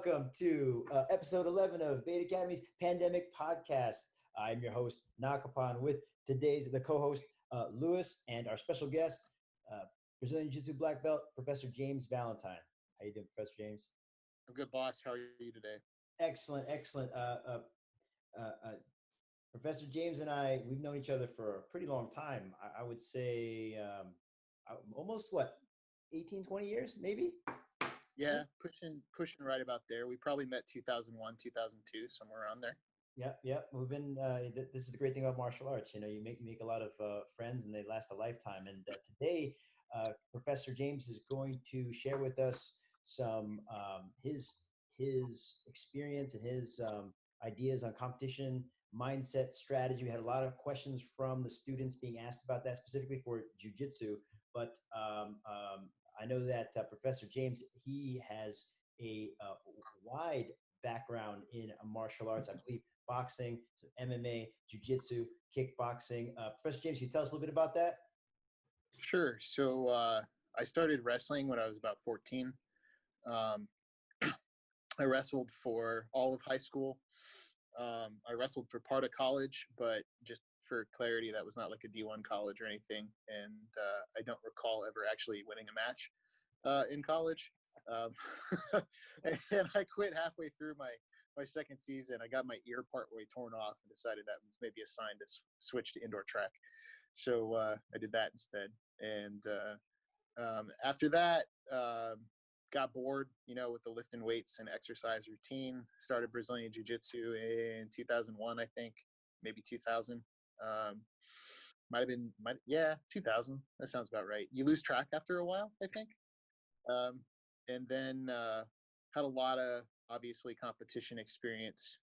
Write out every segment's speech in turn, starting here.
welcome to episode 11 of Beta Academy's Pandemic Podcast. I'm your host, Nakapan, with the co-host, Lewis, and our special guest, Brazilian Jiu-Jitsu black belt, Professor James Valentine. How you doing, Professor James? I'm good, boss. How are you today? Excellent. Professor James and I, we've known each other for a pretty long time. I would say almost, 18, 20 years, maybe? Yeah, pushing right about there. We probably met 2001, 2002, somewhere around there. Yep. We've been. This is the great thing about martial arts. You know, you make a lot of friends, and they last a lifetime. And today, Professor James is going to share with us some his experience and his ideas on competition mindset strategy. We had a lot of questions from the students being asked about that specifically for jiu-jitsu, but I know that Professor James, he has a wide background in martial arts. I believe boxing, MMA, jiu-jitsu, kickboxing. Professor James, can you tell us a little bit about that? Sure. So I started wrestling when I was about 14. I wrestled for all of high school. I wrestled for part of college, but just for clarity, that was not like a D1 college or anything. And I don't recall ever actually winning a match in college. And I quit halfway through my second season. I got my ear partway torn off and decided that was maybe a sign to switch to indoor track. So I did that instead. And after that, got bored, with the lifting weights and exercise routine. Started Brazilian Jiu-Jitsu in 2001, I think, maybe 2000. Might have been 2000. That sounds about right. You lose track after a while, I think. And then had a lot of obviously competition experience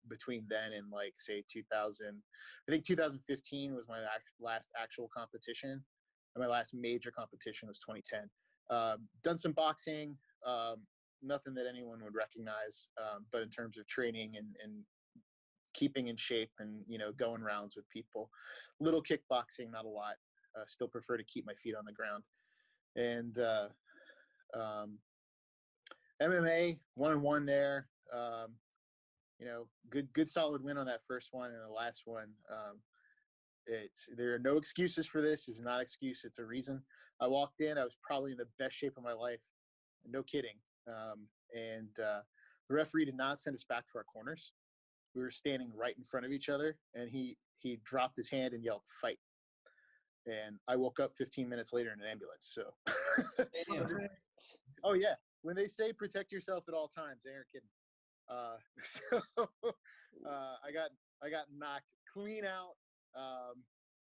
between then and say 2000. I think 2015 was my last actual competition, and my last major competition was 2010. Done some boxing, nothing that anyone would recognize, but in terms of training and keeping in shape and going rounds with people, little kickboxing, not a lot. Still prefer to keep my feet on the ground. And MMA 1-1 there. Good solid win on that first one, and the last one. There are no excuses for this. It's not an excuse. It's a reason. I walked in. I was probably in the best shape of my life. No kidding. And the referee did not send us back to our corners. We were standing right in front of each other, and he dropped his hand and yelled, "Fight." And I woke up 15 minutes later in an ambulance. So, oh yeah, when they say protect yourself at all times, they aren't kidding. I got knocked clean out.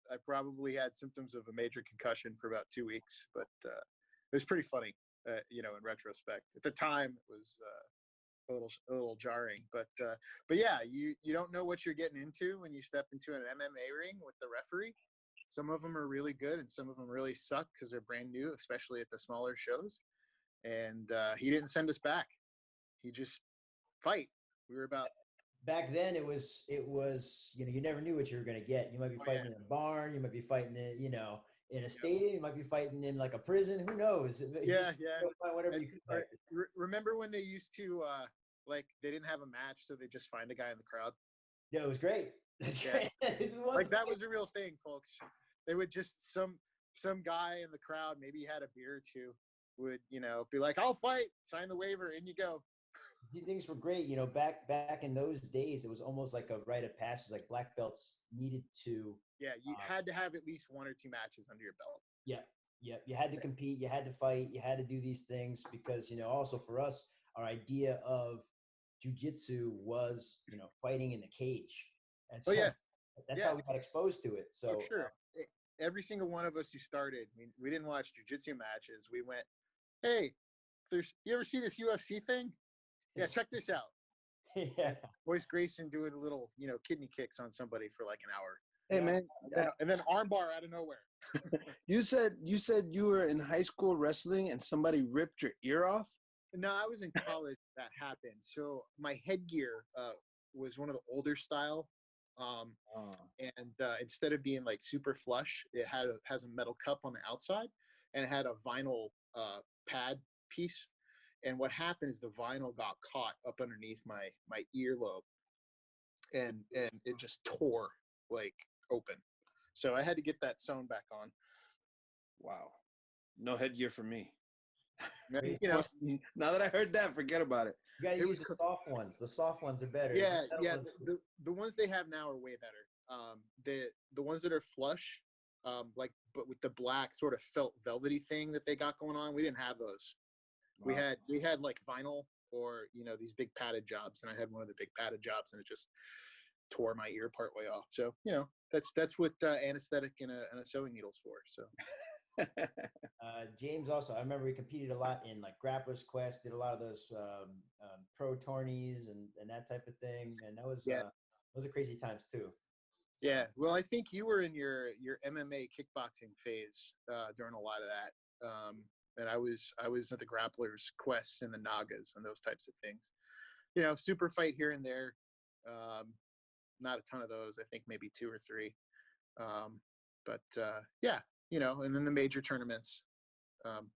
I probably had symptoms of a major concussion for about 2 weeks, but it was pretty funny, in retrospect. At the time, it was a little jarring, but yeah, you don't know what you're getting into when you step into an MMA ring with the referee. Some of them are really good, and some of them really suck because they're brand new, especially at the smaller shows. And he didn't send us back. He just fight. We were about. Back then, it was you never knew what you were going to get. You might be fighting in a barn. You might be fighting in a stadium. You might be fighting in like a prison. Who knows? Yeah. Whatever you could fight. Remember when they used to they didn't have a match, so they just find a guy in the crowd? Yeah, it was great. That's great. That was a real thing, folks. They would just some guy in the crowd, maybe he had a beer or two, would be like, "I'll fight, sign the waiver," and you go. These things were great. Back in those days, it was almost like a rite of passage. Like black belts needed to. Yeah, you had to have at least 1 or 2 matches under your belt. Yeah. You had to compete. You had to fight. You had to do these things because also for us, our idea of jiu-jitsu was fighting in the cage. And so that's how we got exposed to it. So sure. Every single one of us who started, we didn't watch jiu-jitsu matches. We went, "Hey, you ever see this UFC thing? Yeah, check this out." Yeah. Royce Grayson doing a little, kidney kicks on somebody for like an hour. Hey man, and then armbar out of nowhere. You said you were in high school wrestling and somebody ripped your ear off? No, I was in college. That happened. So my headgear was one of the older style. And instead of being like super flush, it has a metal cup on the outside, and it had a vinyl pad piece. And what happened is the vinyl got caught up underneath my earlobe, and it just tore like open. So I had to get that sewn back on. Wow. No headgear for me. You know, Now that I heard that, forget about it. You got to It use was the soft ones. The soft ones are better. yeah, The metal yeah. ones- The ones they have now are way better. The ones that are flush, like but with the black sort of felt velvety thing that they got going on, we didn't have those. Wow. We had like vinyl or these big padded jobs, and I had one of the big padded jobs, and it just tore my ear part way off. So that's what anesthetic and a sewing needle's for. So. James also, I remember he competed a lot in like Grappler's Quest, did a lot of those pro tourneys and that type of thing, and that was those are crazy times too. Yeah, well, I think you were in your MMA kickboxing phase during a lot of that, and I was at the Grappler's Quest and the Nagas and those types of things. Super fight here and there, not a ton of those. I think maybe 2 or 3, but yeah, and then the major tournaments.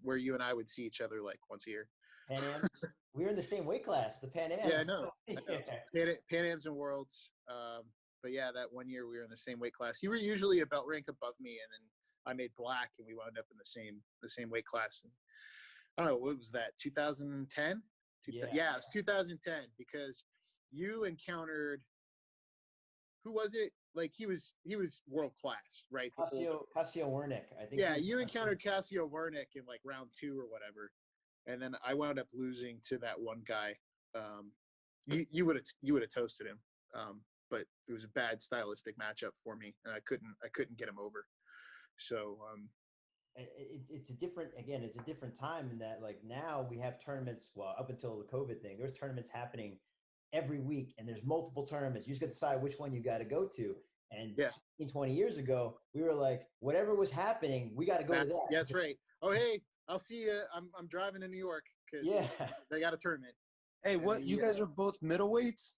Where you and I would see each other like once a year. Pan Am, we were in the same weight class, the Pan Am. Yeah, I know. Yeah. Pan Ams and Worlds. But yeah, that one year we were in the same weight class. You were usually a belt rank above me, and then I made black, and we wound up in the same weight class. And I don't know, what was that? 2010? Yeah. Yeah, it was 2010 because you encountered. Who was it? Like he was world class, right? Casio Wernick, I think. Yeah, you encountered Casio Wernick in like round 2 or whatever, and then I wound up losing to that one guy. You would have toasted him, but it was a bad stylistic matchup for me, and I couldn't get him over. So it's a different time in that like now we have tournaments. Well, up until the COVID thing, there was tournaments happening every week, and there's multiple tournaments. You just got to decide which one you got to go to. And 20 years ago, we were like, whatever was happening, we got to go to that. That's right. Oh, hey, I'll see you. I'm driving to New York because they got a tournament. Hey, what? You guys are both middleweights?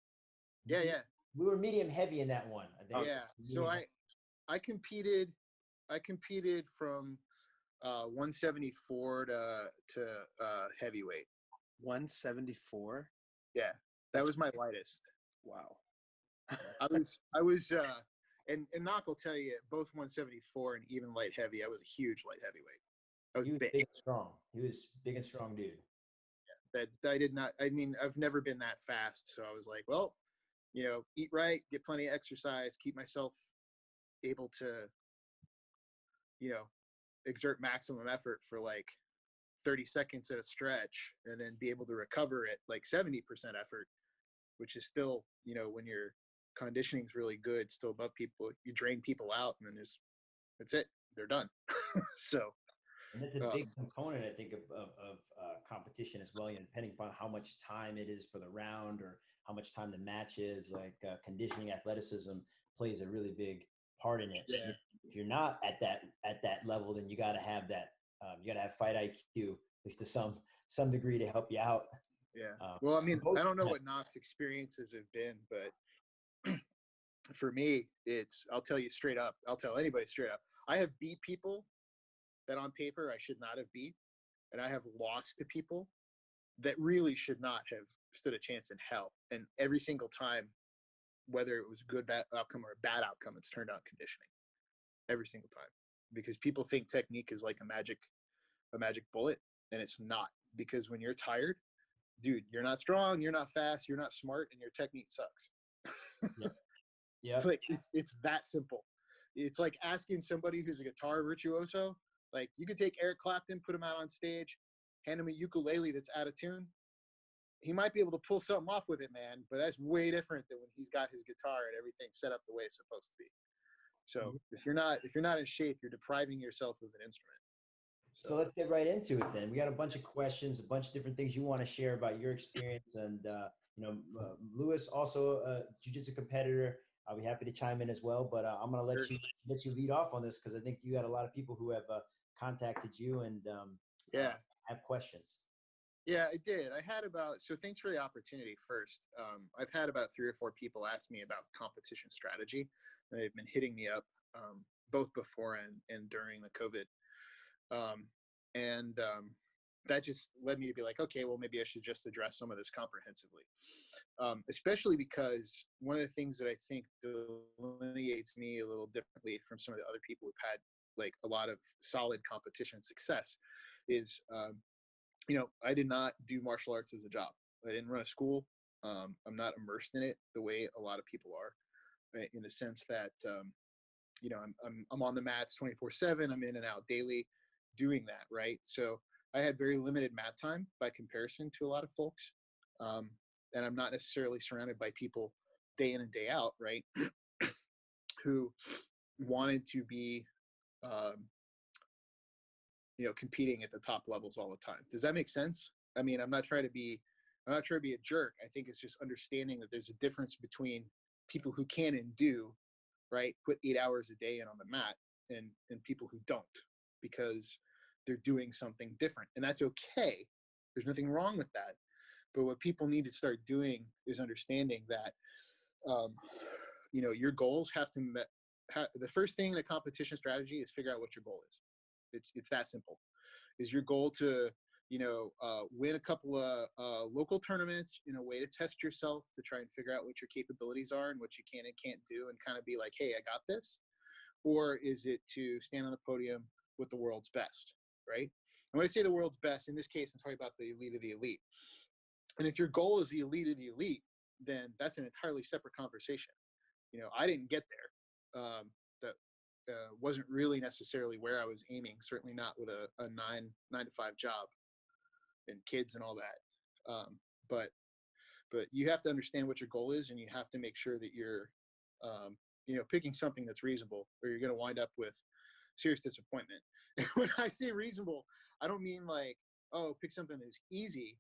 Yeah. We were medium heavy in that one, I think. Yeah. So I competed from 174 to heavyweight. 174? Yeah. That was my lightest. Wow. I was and Knock will tell you, both 174 and even light heavy, I was a huge light heavyweight. I was big and strong. He was big and strong dude. Yeah, that I did not. I mean, I've never been that fast, so I was like, well, eat right, get plenty of exercise, keep myself able to, exert maximum effort for like 30 seconds at a stretch, and then be able to recover at like 70% effort, which is still, when your conditioning is really good, still above people, you drain people out, and then that's it, they're done. So. And that's a big component, I think, of competition as well. Depending upon how much time it is for the round or how much time the match is, like conditioning, athleticism plays a really big part in it. Yeah. If you're not at that level, then you got to have that. You got to have fight IQ, at least to some degree, to help you out. Yeah. Well, I mean, I don't know what Knox experiences have been, but for me, I'll tell you straight up. I'll tell anybody straight up. I have beat people that on paper I should not have beat, and I have lost to people that really should not have stood a chance in hell. And every single time, whether it was a good outcome or a bad outcome, it's turned out conditioning. Every single time, because people think technique is like a magic bullet, and it's not. Because when you're tired, dude, you're not strong, you're not fast, you're not smart, and your technique sucks. Yeah. Like it's that simple. It's like asking somebody who's a guitar virtuoso. Like, you could take Eric Clapton, put him out on stage, hand him a ukulele that's out of tune. He might be able to pull something off with it, man, but that's way different than when he's got his guitar and everything set up the way it's supposed to be. So if you're not in shape, you're depriving yourself of an instrument. So let's get right into it then. We got a bunch of questions, a bunch of different things you want to share about your experience. And, Lewis, also a jiu-jitsu competitor. I'll be happy to chime in as well, but I'm going to let you lead off on this, because I think you got a lot of people who have contacted you and have questions. Yeah, I did. So thanks for the opportunity first. I've had about 3 or 4 people ask me about competition strategy. They've been hitting me up both before and during the COVID. that just led me to be like, okay, well, maybe I should just address some of this comprehensively. Especially because one of the things that I think delineates me a little differently from some of the other people who've had like a lot of solid competition success is, I did not do martial arts as a job. I didn't run a school. I'm not immersed in it the way a lot of people are, right? In the sense that, I'm on the mats 24/7. I'm in and out daily doing that, right? So I had very limited mat time by comparison to a lot of folks. And I'm not necessarily surrounded by people day in and day out, right? Who wanted to be, competing at the top levels all the time. Does that make sense? I mean, I'm not trying to be a jerk. I think it's just understanding that there's a difference between people who can and do, right, put 8 hours a day in on the mat, and people who don't, because they're doing something different, and that's okay. There's nothing wrong with that. But what people need to start doing is understanding that, your goals have to the first thing in a competition strategy is figure out what your goal is. It's that simple. Is your goal to win a couple of local tournaments in a way to test yourself, to try and figure out what your capabilities are and what you can and can't do, and kind of be like, hey, I got this? Or is it to stand on the podium with the world's best, right? And when I say the world's best, in this case, I'm talking about the elite of the elite. And if your goal is the elite of the elite, then that's an entirely separate conversation. I didn't get there. That wasn't really necessarily where I was aiming, certainly not with a 9 to 5 job and kids and all that. But you have to understand what your goal is, and you have to make sure that you're, picking something that's reasonable, or you're going to wind up with serious disappointment. And when I say reasonable, I don't mean like, oh, pick something that's easy.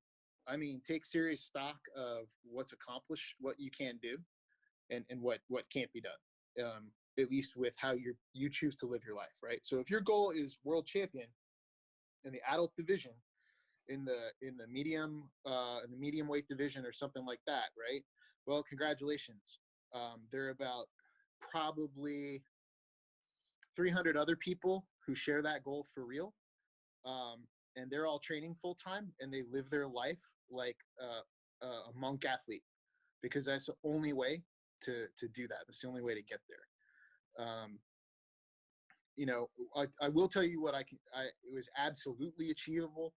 I mean, take serious stock of what's accomplished, what you can do, and what can't be done. At least with how you choose to live your life, right? So if your goal is world champion in the adult division, in the medium weight division or something like that, right? Well, congratulations. There are about probably 300 other people who share that goal for real, and they're all training full time, and they live their life like a monk athlete, because that's the only way to do that. That's the only way to get there. I will tell you what it was absolutely achievable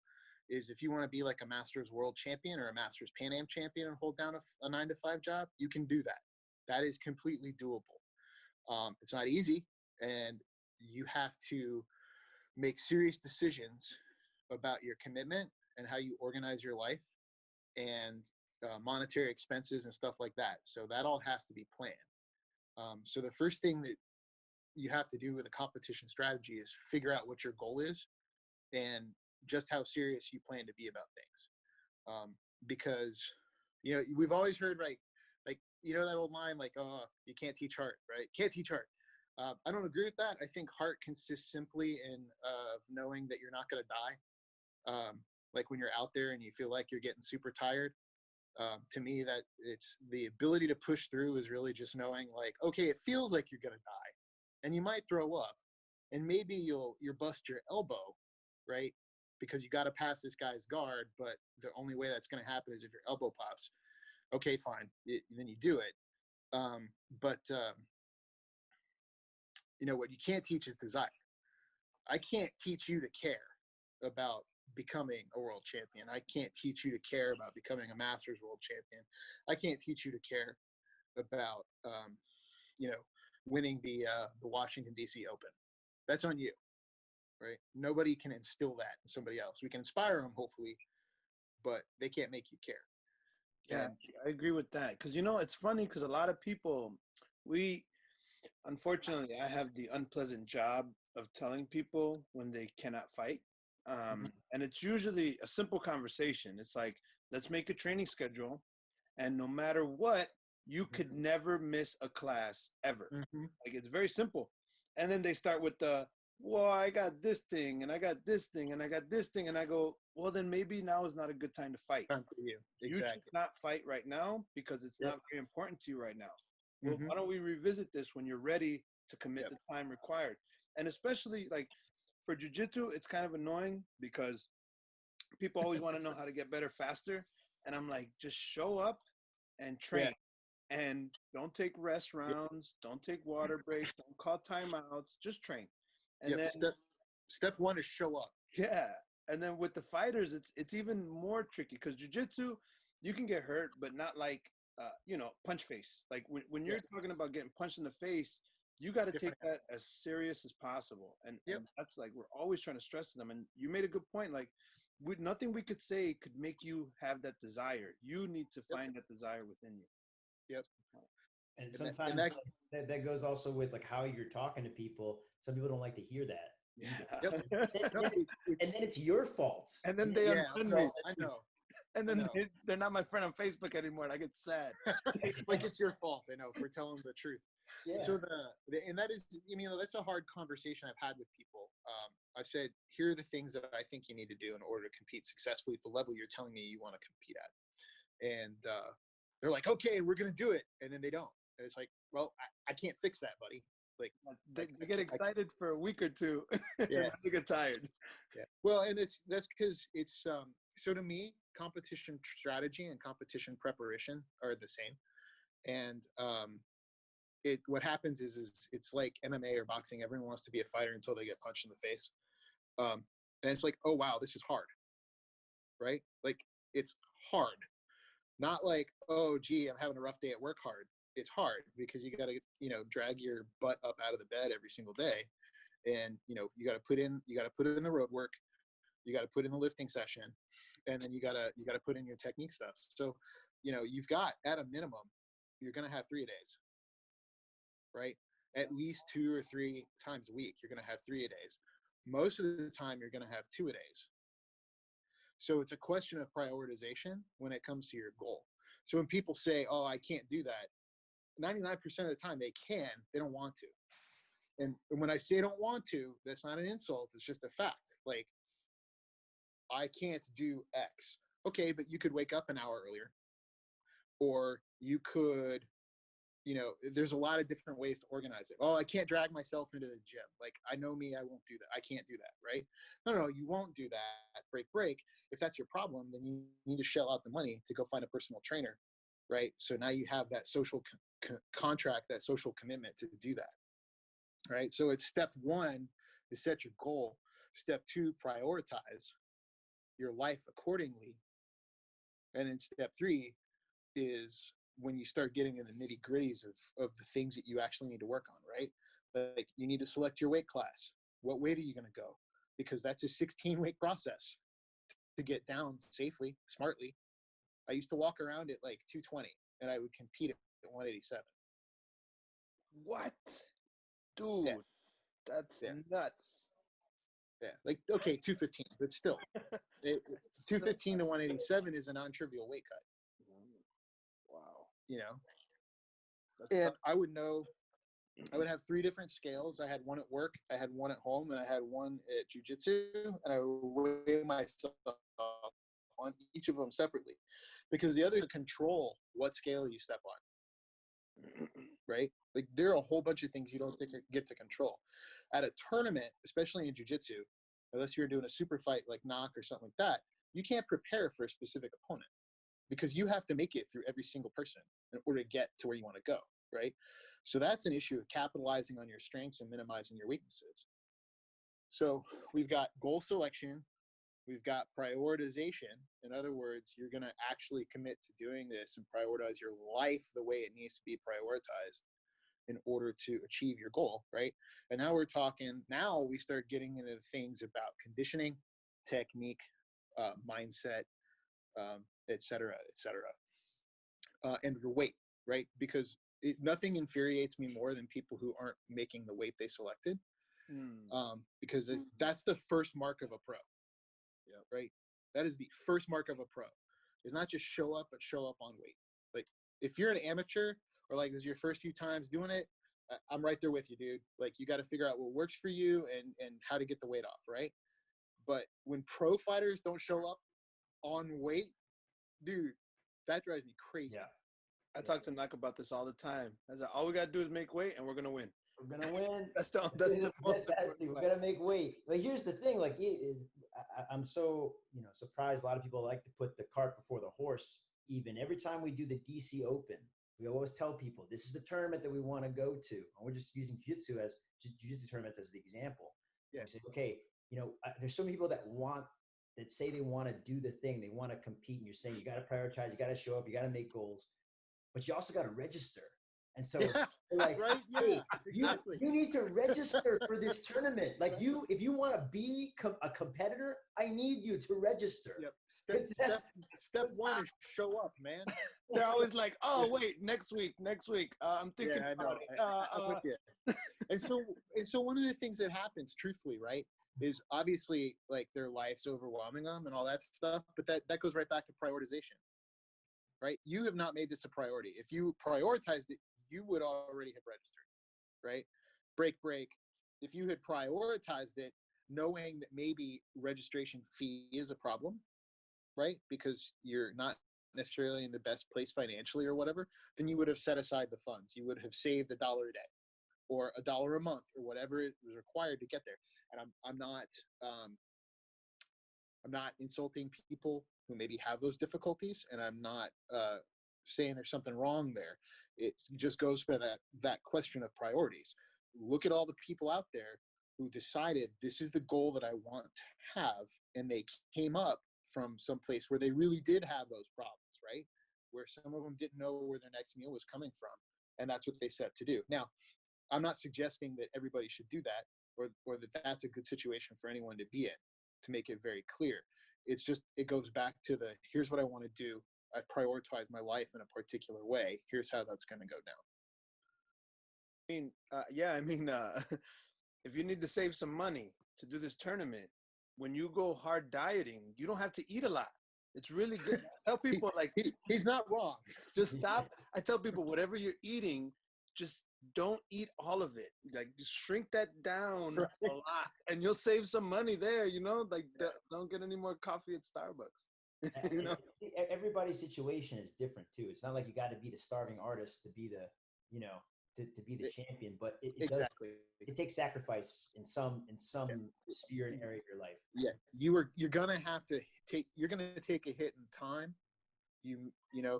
is if you want to be like a Masters World Champion or a Masters Pan Am Champion and hold down a 9 to 5 job, you can do that. That is completely doable. It's not easy, and you have to make serious decisions about your commitment and how you organize your life, and monetary expenses and stuff like that. So that all has to be planned. So the first thing that you have to do with a competition strategy is figure out what your goal is and just how serious you plan to be about things. Because, we've always heard, right, like, that old line, like, oh, you can't teach heart, right? Can't teach heart. I don't agree with that. I think heart consists simply in knowing that you're not going to die. Like when you're out there and you feel like you're getting super tired, to me, that it's the ability to push through is really just knowing, like, okay, it feels like you're going to die and you might throw up, and maybe you'll bust your elbow, right? Because you got to pass this guy's guard, but the only way that's going to happen is if your elbow pops. Okay, fine. Then you do it. But what you can't teach is desire. I can't teach you to care about becoming a world champion. I can't teach you to care about becoming a Masters world champion. I can't teach you to care about, winning the Washington, D.C. Open. That's on you, right? Nobody can instill that in somebody else. We can inspire them, hopefully, but they can't make you care. Yeah, I agree with that. Because, it's funny because a lot of people, unfortunately, I have the unpleasant job of telling people when they cannot fight. And it's usually a simple conversation. It's like, let's make a training schedule. And no matter what, you could never miss a class ever. Like, it's very simple. And then they start with well, I got this thing, and I got this thing, and I got this thing. And I go, well, then maybe now is not a good time to fight. Time for you. Exactly. You should not fight right now because it's not very important to you right now. Well, why don't we revisit this when you're ready to commit the time required? And especially, like, for jiu-jitsu, it's kind of annoying because people always want to know how to get better faster. And I'm like, just show up and train. And don't take rest rounds. Don't take water breaks. Don't call timeouts. Just train. And then step one is show up. Yeah. And then with the fighters, it's even more tricky because jiu-jitsu, you can get hurt, but not like, punch face. Like when you're talking about getting punched in the face, you got to take that as serious as possible. And that's like, we're always trying to stress to them. And you made a good point. Like nothing we could say could make you have that desire. You need to find that desire within you. Yep. And sometimes that goes also with like how you're talking to people. Some people don't like to hear that. Yeah. And then it's your fault. And then they unfriend me. I know. And then they're not my friend on Facebook anymore, and I get sad. Like it's your fault, I know, for telling the truth. Yeah. So and that is, that's a hard conversation I've had with people. I've said, here are the things that I think you need to do in order to compete successfully at the level you're telling me you want to compete at. And they're like, okay, we're going to do it. And then they don't. And it's like, well, I can't fix that, buddy. Like they get excited for a week or two. Yeah. They get tired. Yeah. Well, and that's because it's, so to me, competition strategy and competition preparation are the same. And what happens is it's like MMA or boxing. Everyone wants to be a fighter until they get punched in the face. And it's like, oh, wow, this is hard. Right? Like it's hard. Not like, oh, gee, I'm having a rough day at work hard. It's hard because you got to, drag your butt up out of the bed every single day. And, you got to put in the road work. You got to put in the lifting session, and then you got to put in your technique stuff. So, you've got, at a minimum, you're going to have 3-a-days, right? At least 2 or 3 times a week, you're going to have 3-a-days. Most of the time, you're going to have 2-a-days. So it's a question of prioritization when it comes to your goal. So when people say, oh, I can't do that, 99% of the time they can, they don't want to. And when I say don't want to, that's not an insult. It's just a fact. Like, I can't do X. Okay, but you could wake up an hour earlier. Or you could, there's a lot of different ways to organize it. Oh, I can't drag myself into the gym. Like, I know me, I won't do that. I can't do that, right? No, you won't do that. Break. If that's your problem, then you need to shell out the money to go find a personal trainer, right? So now you have that social contract, that social commitment to do that, right? So it's step 1 is set your goal. Step 2, prioritize your life accordingly. And then step 3 is when you start getting in the nitty gritties of the things that you actually need to work on, right? Like you need to select your weight class. What weight are you going to go? Because that's a 16-week process to get down safely, smartly. I used to walk around at like 220 and I would compete at 187. What? Dude, that's nuts. Yeah, like, okay, 215, but still. 215 to 187 is a non-trivial weight cut. Wow. And I would have 3 different scales. I had one at work, I had one at home, and I had one at jiu-jitsu, and I would weigh myself on each of them separately because the other control what scale you step on, right? Like there are a whole bunch of things you don't get to control. At a tournament, especially in jiu-jitsu, unless you're doing a super fight like knock or something like that, you can't prepare for a specific opponent because you have to make it through every single person in order to get to where you want to go, right? So that's an issue of capitalizing on your strengths and minimizing your weaknesses. So we've got goal selection, we've got prioritization. In other words, you're going to actually commit to doing this and prioritize your life the way it needs to be prioritized in order to achieve your goal, right? And now we start getting into things about conditioning, technique, mindset, et cetera, and your weight, right? Because nothing infuriates me more than people who aren't making the weight they selected, because that's the first mark of a pro, right? That is the first mark of a pro. Is not just show up, but show up on weight. Like if you're an amateur or like this is your first few times doing it, I'm right there with you, dude. Like you got to figure out what works for you and how to get the weight off, right? But when pro fighters don't show up on weight, dude, that drives me crazy. Yeah. I talk to Nak about this all the time. I said, all we got to do is make weight and we're going to win. We're going to win. That's the most important. We're going to make weight. Like, here's the thing. Like, I'm so, surprised. A lot of people like to put the cart before the horse. Even every time we do the DC Open, we always tell people this is the tournament that we want to go to. And we're just using jiu-jitsu tournaments as the example. Yeah. We say, okay, there's so many people that say they want to do the thing, they want to compete. And you're saying you got to prioritize, you got to show up, you got to make goals, but you also got to register. And so they're like, right? Hey, Yeah, exactly. you need to register for this tournament. Like if you want to be a competitor, I need you to register. Yep. Step one is show up, man. They're always like, oh, wait, next week. I'm thinking about it. I'm with you. And so one of the things that happens, truthfully, right, is obviously like their life's overwhelming them and all that stuff, but that goes right back to prioritization, right? You have not made this a priority. If you prioritized it, you would already have registered, right? Break. If you had prioritized it, knowing that maybe registration fee is a problem, right? Because you're not necessarily in the best place financially or whatever, then you would have set aside the funds. You would have saved $1 a day or $1 a month or whatever it was required to get there. And I'm not insulting people who maybe have those difficulties, and I'm not saying there's something wrong there. It just goes for that question of priorities. Look at all the people out there who decided this is the goal that I want to have, and they came up from some place where they really did have those problems, right? Where some of them didn't know where their next meal was coming from, and that's what they set to do. Now, I'm not suggesting that everybody should do that, or that that's a good situation for anyone to be in, to make it very clear. It's just, it goes back to here's what I want to do. I've prioritized my life in a particular way. Here's how that's going to go down. If you need to save some money to do this tournament, when you go hard dieting, you don't have to eat a lot. It's really good. I tell people, like, he's not wrong. Just stop. I tell people, whatever you're eating, just don't eat all of it. Like, just shrink that down a lot, and you'll save some money there. Like, don't get any more coffee at Starbucks. Everybody's situation is different too. It's not like you got to be the starving artist to be to be the champion, but exactly. It takes sacrifice in some sphere and area of your life. Yeah, you're gonna have to take a hit in time,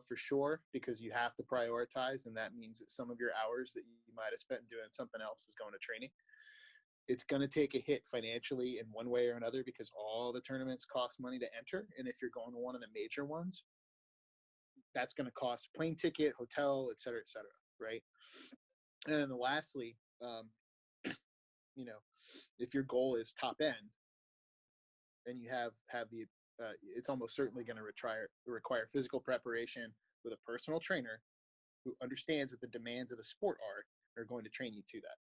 for sure, because you have to prioritize, and that means that some of your hours that you might have spent doing something else is going to training. It's going to take a hit financially in one way or another, because all the tournaments cost money to enter, and if you're going to one of the major ones, that's going to cost plane ticket, hotel, et cetera, right? And then lastly, if your goal is top end, then you have the it's almost certainly going to require physical preparation with a personal trainer who understands what the demands of the sport are going to train you to that.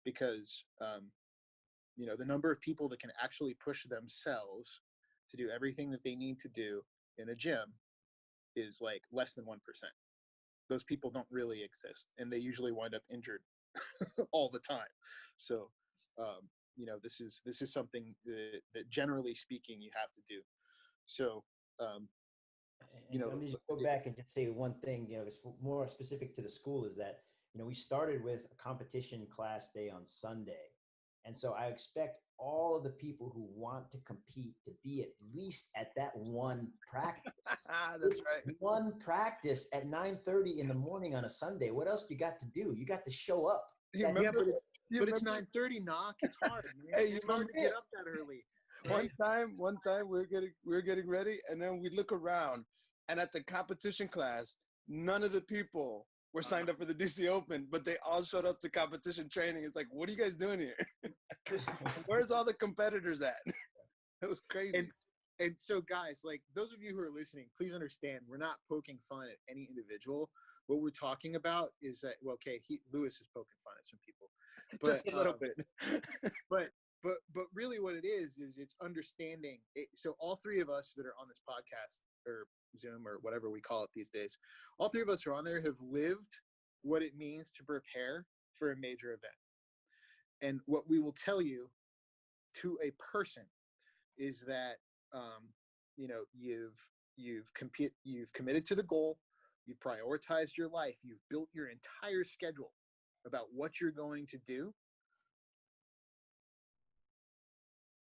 Because the number of people that can actually push themselves to do everything that they need to do in a gym is like less than 1%. Those people don't really exist, and they usually wind up injured all the time. So this is something that generally speaking you have to do. So let me just go back and just say one thing, it's more specific to the school, is that we started with a competition class day on Sunday. And so I expect all of the people who want to compete to be at least at that one practice. That's right. One practice at 9:30 in the morning on a Sunday. What else you got to do? You got to show up. But it's 9:30, Knock. It's hard, man. Hey, it's hard to get up that early. Right? One time we're getting ready, and then we look around, and at the competition class, none of the people were signed up for the DC Open, but they all showed up to competition training. It's like, what are you guys doing here? Where's all the competitors at? It was crazy. And so, guys, like, those of you who are listening, please understand, we're not poking fun at any individual. What we're talking about is that, Lewis is poking fun at some people, but, just a little bit. but really, what it is it's understanding. So, all three of us that are on this podcast or Zoom or whatever we call it these days, all three of us who are on there have lived what it means to prepare for a major event. And what we will tell you to a person is that you've committed to the goal, you've prioritized your life, you've built your entire schedule about what you're going to do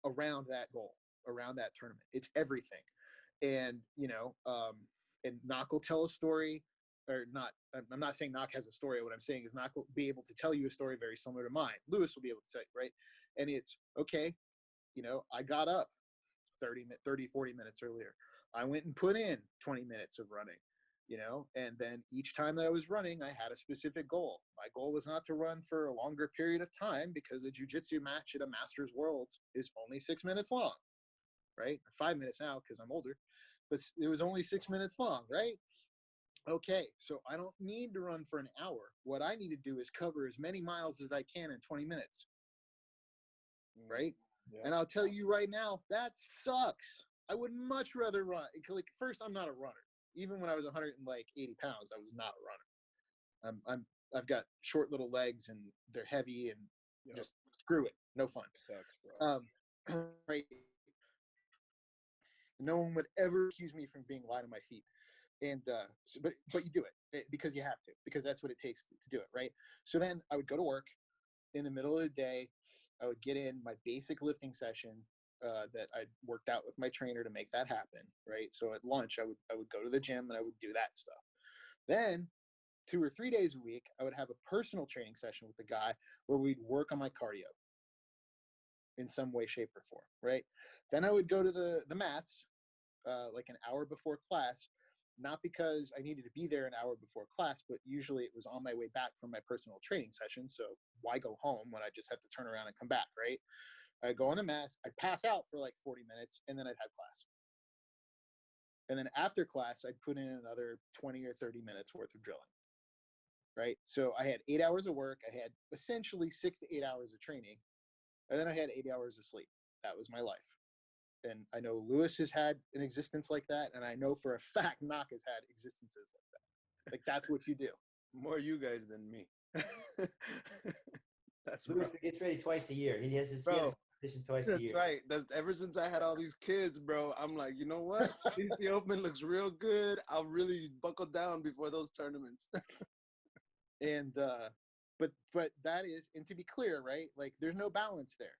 around that goal. around that tournament. It's everything. And, and Knock will tell a story, or not. I'm not saying Knock has a story. What I'm saying is Knock will be able to tell you a story very similar to mine. Lewis will be able to tell you, right? And it's, okay, I got up 30, 40 minutes earlier. I went and put in 20 minutes of running, and then each time that I was running, I had a specific goal. My goal was not to run for a longer period of time, because a jiu-jitsu match at a Masters Worlds is only 6 minutes long, right? 5 minutes now because I'm older, but it was only 6 minutes long, right? Okay, so I don't need to run for an hour. What I need to do is cover as many miles as I can in 20 minutes, right? Yeah. And I'll tell you right now, that sucks. I would much rather run. Like, first, I'm not a runner. Even when I was 180 pounds, I was not a runner. I've got short little legs, and they're heavy, and just screw it, no fun. Right. No one would ever accuse me from being light on my feet, and but you do it because you have to, because that's what it takes to do it, right? So then I would go to work in the middle of the day. I would get in my basic lifting session that I'd worked out with my trainer to make that happen, right? So at lunch, I would go to the gym and I would do that stuff. Then 2 or 3 days a week, I would have a personal training session with the guy where we'd work on my cardio in some way, shape, or form, right? Then I would go to the mats like an hour before class, not because I needed to be there an hour before class, but usually it was on my way back from my personal training session. So why go home when I just have to turn around and come back, right? I'd go on the mats, I'd pass out for like 40 minutes, and then I'd have class. And then after class, I'd put in another 20 or 30 minutes worth of drilling, right? So I had 8 hours of work. I had essentially 6 to 8 hours of training, and then I had 8 hours of sleep. That was my life. And I know Lewis has had an existence like that, and I know for a fact Knock has had existences like that. Like, that's what you do. More you guys than me. That's Lewis gets ready twice a year. He has his competition twice a year. Right. That's ever since I had all these kids, bro. I'm like, you know what? The Open looks real good. I'll really buckle down before those tournaments. And but that is, and to be clear, right? Like, there's no balance there.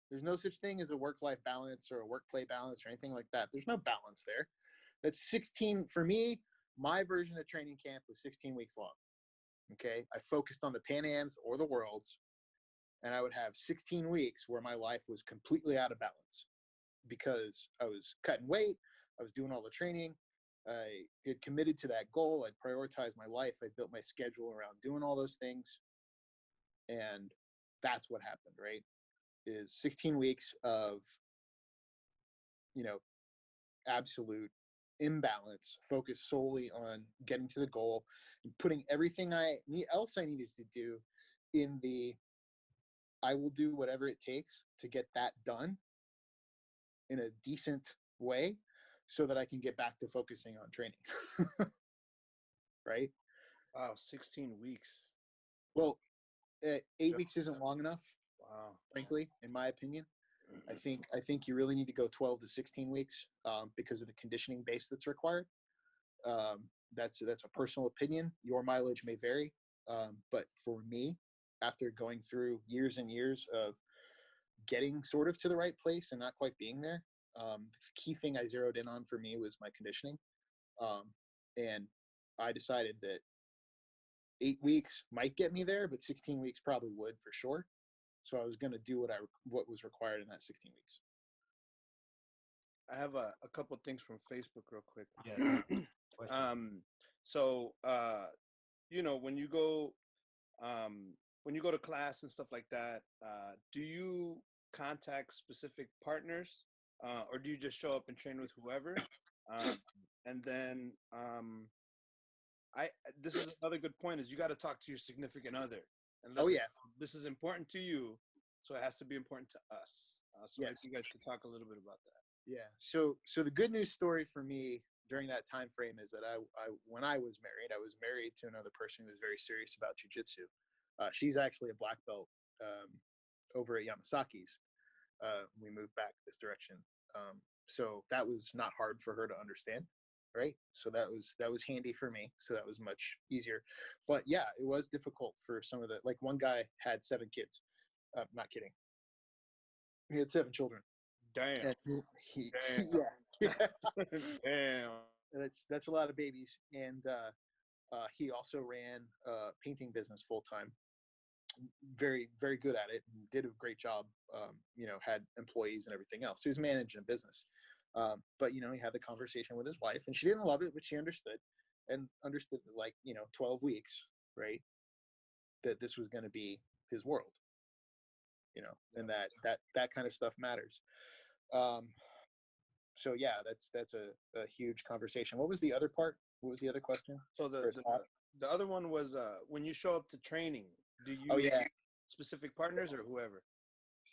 There's no such thing as a work-life balance or a work-play balance or anything like that. There's no balance there. That's 16 for me. My version of training camp was 16 weeks long. Okay, I focused on the Pan Ams or the Worlds, and I would have 16 weeks where my life was completely out of balance because I was cutting weight, I was doing all the training, I had committed to that goal, I'd prioritized my life, I built my schedule around doing all those things, and that's what happened, right? Is 16 weeks of, absolute imbalance, focused solely on getting to the goal and putting everything else I needed to do in the I will do whatever it takes to get that done in a decent way so that I can get back to focusing on training. Right? Wow, 16 weeks. Well, 8 weeks isn't long enough. Wow. Frankly, in my opinion. I think you really need to go 12 to 16 weeks because of the conditioning base that's required. That's a personal opinion. Your mileage may vary. But for me, after going through years and years of getting sort of to the right place and not quite being there, the key thing I zeroed in on for me was my conditioning. And I decided that 8 weeks might get me there, but 16 weeks probably would for sure. So I was going to do what was required in that 16 weeks. I have a couple things from Facebook real quick. Yeah. So when you go to class and stuff like that, do you contact specific partners, or do you just show up and train with whoever? And then this is another good point, is you got to talk to your significant other. And this is important to you, so it has to be important to us. So maybe you guys could talk a little bit about that. Yeah. So the good news story for me during that time frame is that when I was married to another person who was very serious about jiu-jitsu. She's actually a black belt over at Yamasaki's. We moved back this direction. So that was not hard for her to understand. Right. So that was handy for me. So that was much easier. But yeah, it was difficult for some of one guy had 7 kids. Not kidding. He had 7 children. Damn. And he Damn. yeah, Damn. that's a lot of babies. And he also ran a painting business full time. Very, very good at it, and did a great job. Had employees and everything else. He was managing a business. But he had the conversation with his wife, and she didn't love it, but she understood, and understood that, like, 12 weeks, right, that this was going to be his world, and that kind of stuff matters. So yeah, that's a huge conversation. What was the other part? What was the other question? So the other one was when you show up to training, do you Oh yeah. specific partners or whoever?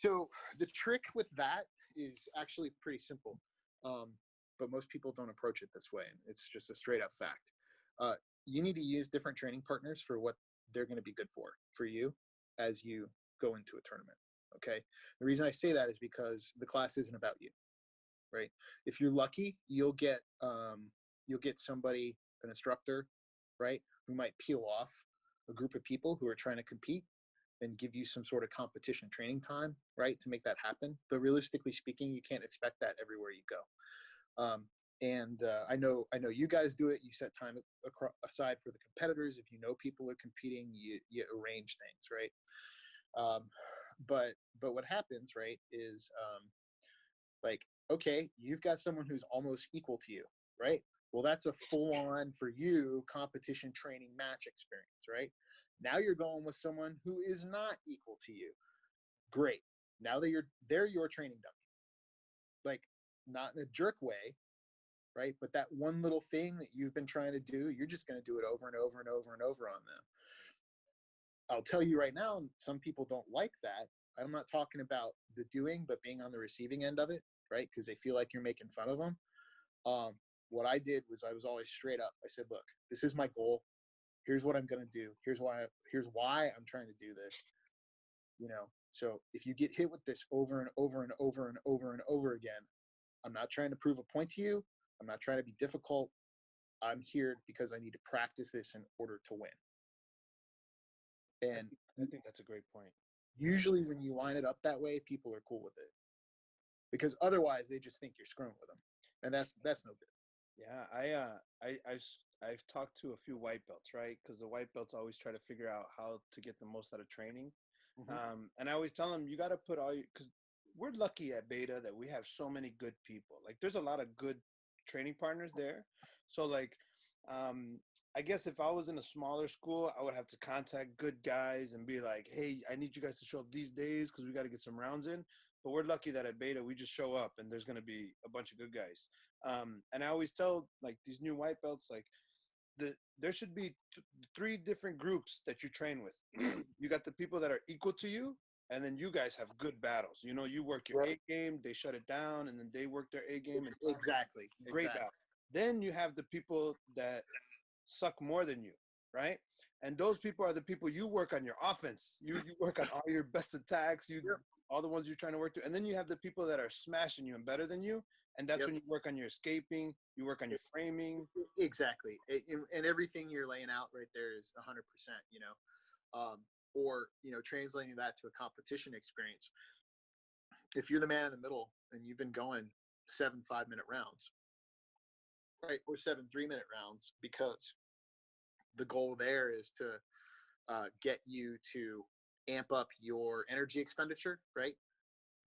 So the trick with that is actually pretty simple, but most people don't approach it this way. It's just a straight up fact. You need to use different training partners for what they're going to be good for you as you go into a tournament. Okay. The reason I say that is because the class isn't about you, right? If you're lucky, you'll get somebody, an instructor, right, who might peel off a group of people who are trying to compete and give you some sort of competition training time, right, to make that happen. But realistically speaking, you can't expect that everywhere you go. I know you guys do it. You set time aside for the competitors. If you know people are competing, you arrange things, right? But what happens, right, is like, okay, you've got someone who's almost equal to you, right? Well, that's a full-on for you competition training match experience, right? Now you're going with someone who is not equal to you. Great. Now that they're your training dummy. Like, not in a jerk way, right? But that one little thing that you've been trying to do, you're just going to do it over and over and over and over on them. I'll tell you right now, some people don't like that. I'm not talking about the doing, but being on the receiving end of it, right? Because they feel like you're making fun of them. What I did was I was always straight up. I said, look, this is my goal. Here's what I'm going to do. Here's why I'm trying to do this. So if you get hit with this over and over and over and over and over again, I'm not trying to prove a point to you. I'm not trying to be difficult. I'm here because I need to practice this in order to win. And I think that's a great point. Usually when you line it up that way, people are cool with it, because otherwise they just think you're screwing with them, and that's no good. Yeah, I've talked to a few white belts, right? Because the white belts always try to figure out how to get the most out of training. Mm-hmm. And I always tell them, you got to put all your, because we're lucky at Beta that we have so many good people. Like, there's a lot of good training partners there. So like, I guess if I was in a smaller school, I would have to contact good guys and be like, hey, I need you guys to show up these days because we got to get some rounds in. But we're lucky that at Beta, we just show up and there's going to be a bunch of good guys. And I always tell, like, these new white belts, like, there should be three different groups that you train with. You got the people that are equal to you, and then you guys have good battles. You work your A game, they shut it down, and then they work their A game. And Exactly. Great battle. Then you have the people that suck more than you, right? And those people are the people you work on your offense. You work on all your best attacks, all the ones you're trying to work to. And then you have the people that are smashing you and better than you. And that's when you work on your escaping, you work on your framing. Exactly. And everything you're laying out right there is 100%, or, translating that to a competition experience. If you're the man in the middle and you've been going 7 5-minute rounds, right, or 7 3-minute rounds, because the goal there is to get you to amp up your energy expenditure, right?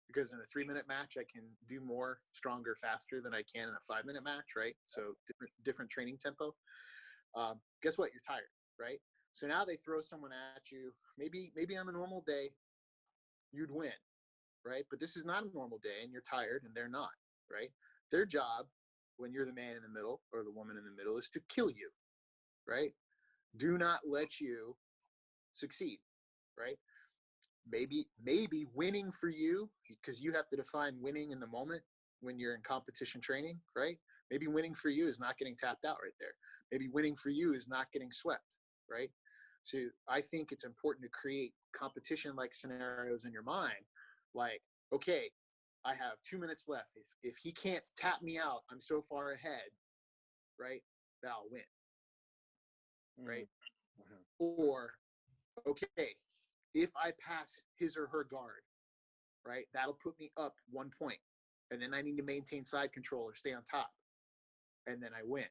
Because in a 3-minute match, I can do more, stronger, faster than I can in a 5-minute match, right? So different training tempo. Guess what? You're tired, right? So now they throw someone at you. Maybe on a normal day, you'd win, right? But this is not a normal day, and you're tired, and they're not, right? Their job, when you're the man in the middle or the woman in the middle, is to kill you, right? Do not let you succeed, right? Maybe winning for you, because you have to define winning in the moment when you're in competition training, right? Maybe winning for you is not getting tapped out right there. Maybe winning for you is not getting swept, right? So I think it's important to create competition-like scenarios in your mind. Like, okay, I have 2 minutes left. If he can't tap me out, I'm so far ahead, right, that I'll win, right? Mm-hmm. Or, okay, if I pass his or her guard, right, that'll put me up 1 point. and then I need to maintain side control or stay on top, and then I win.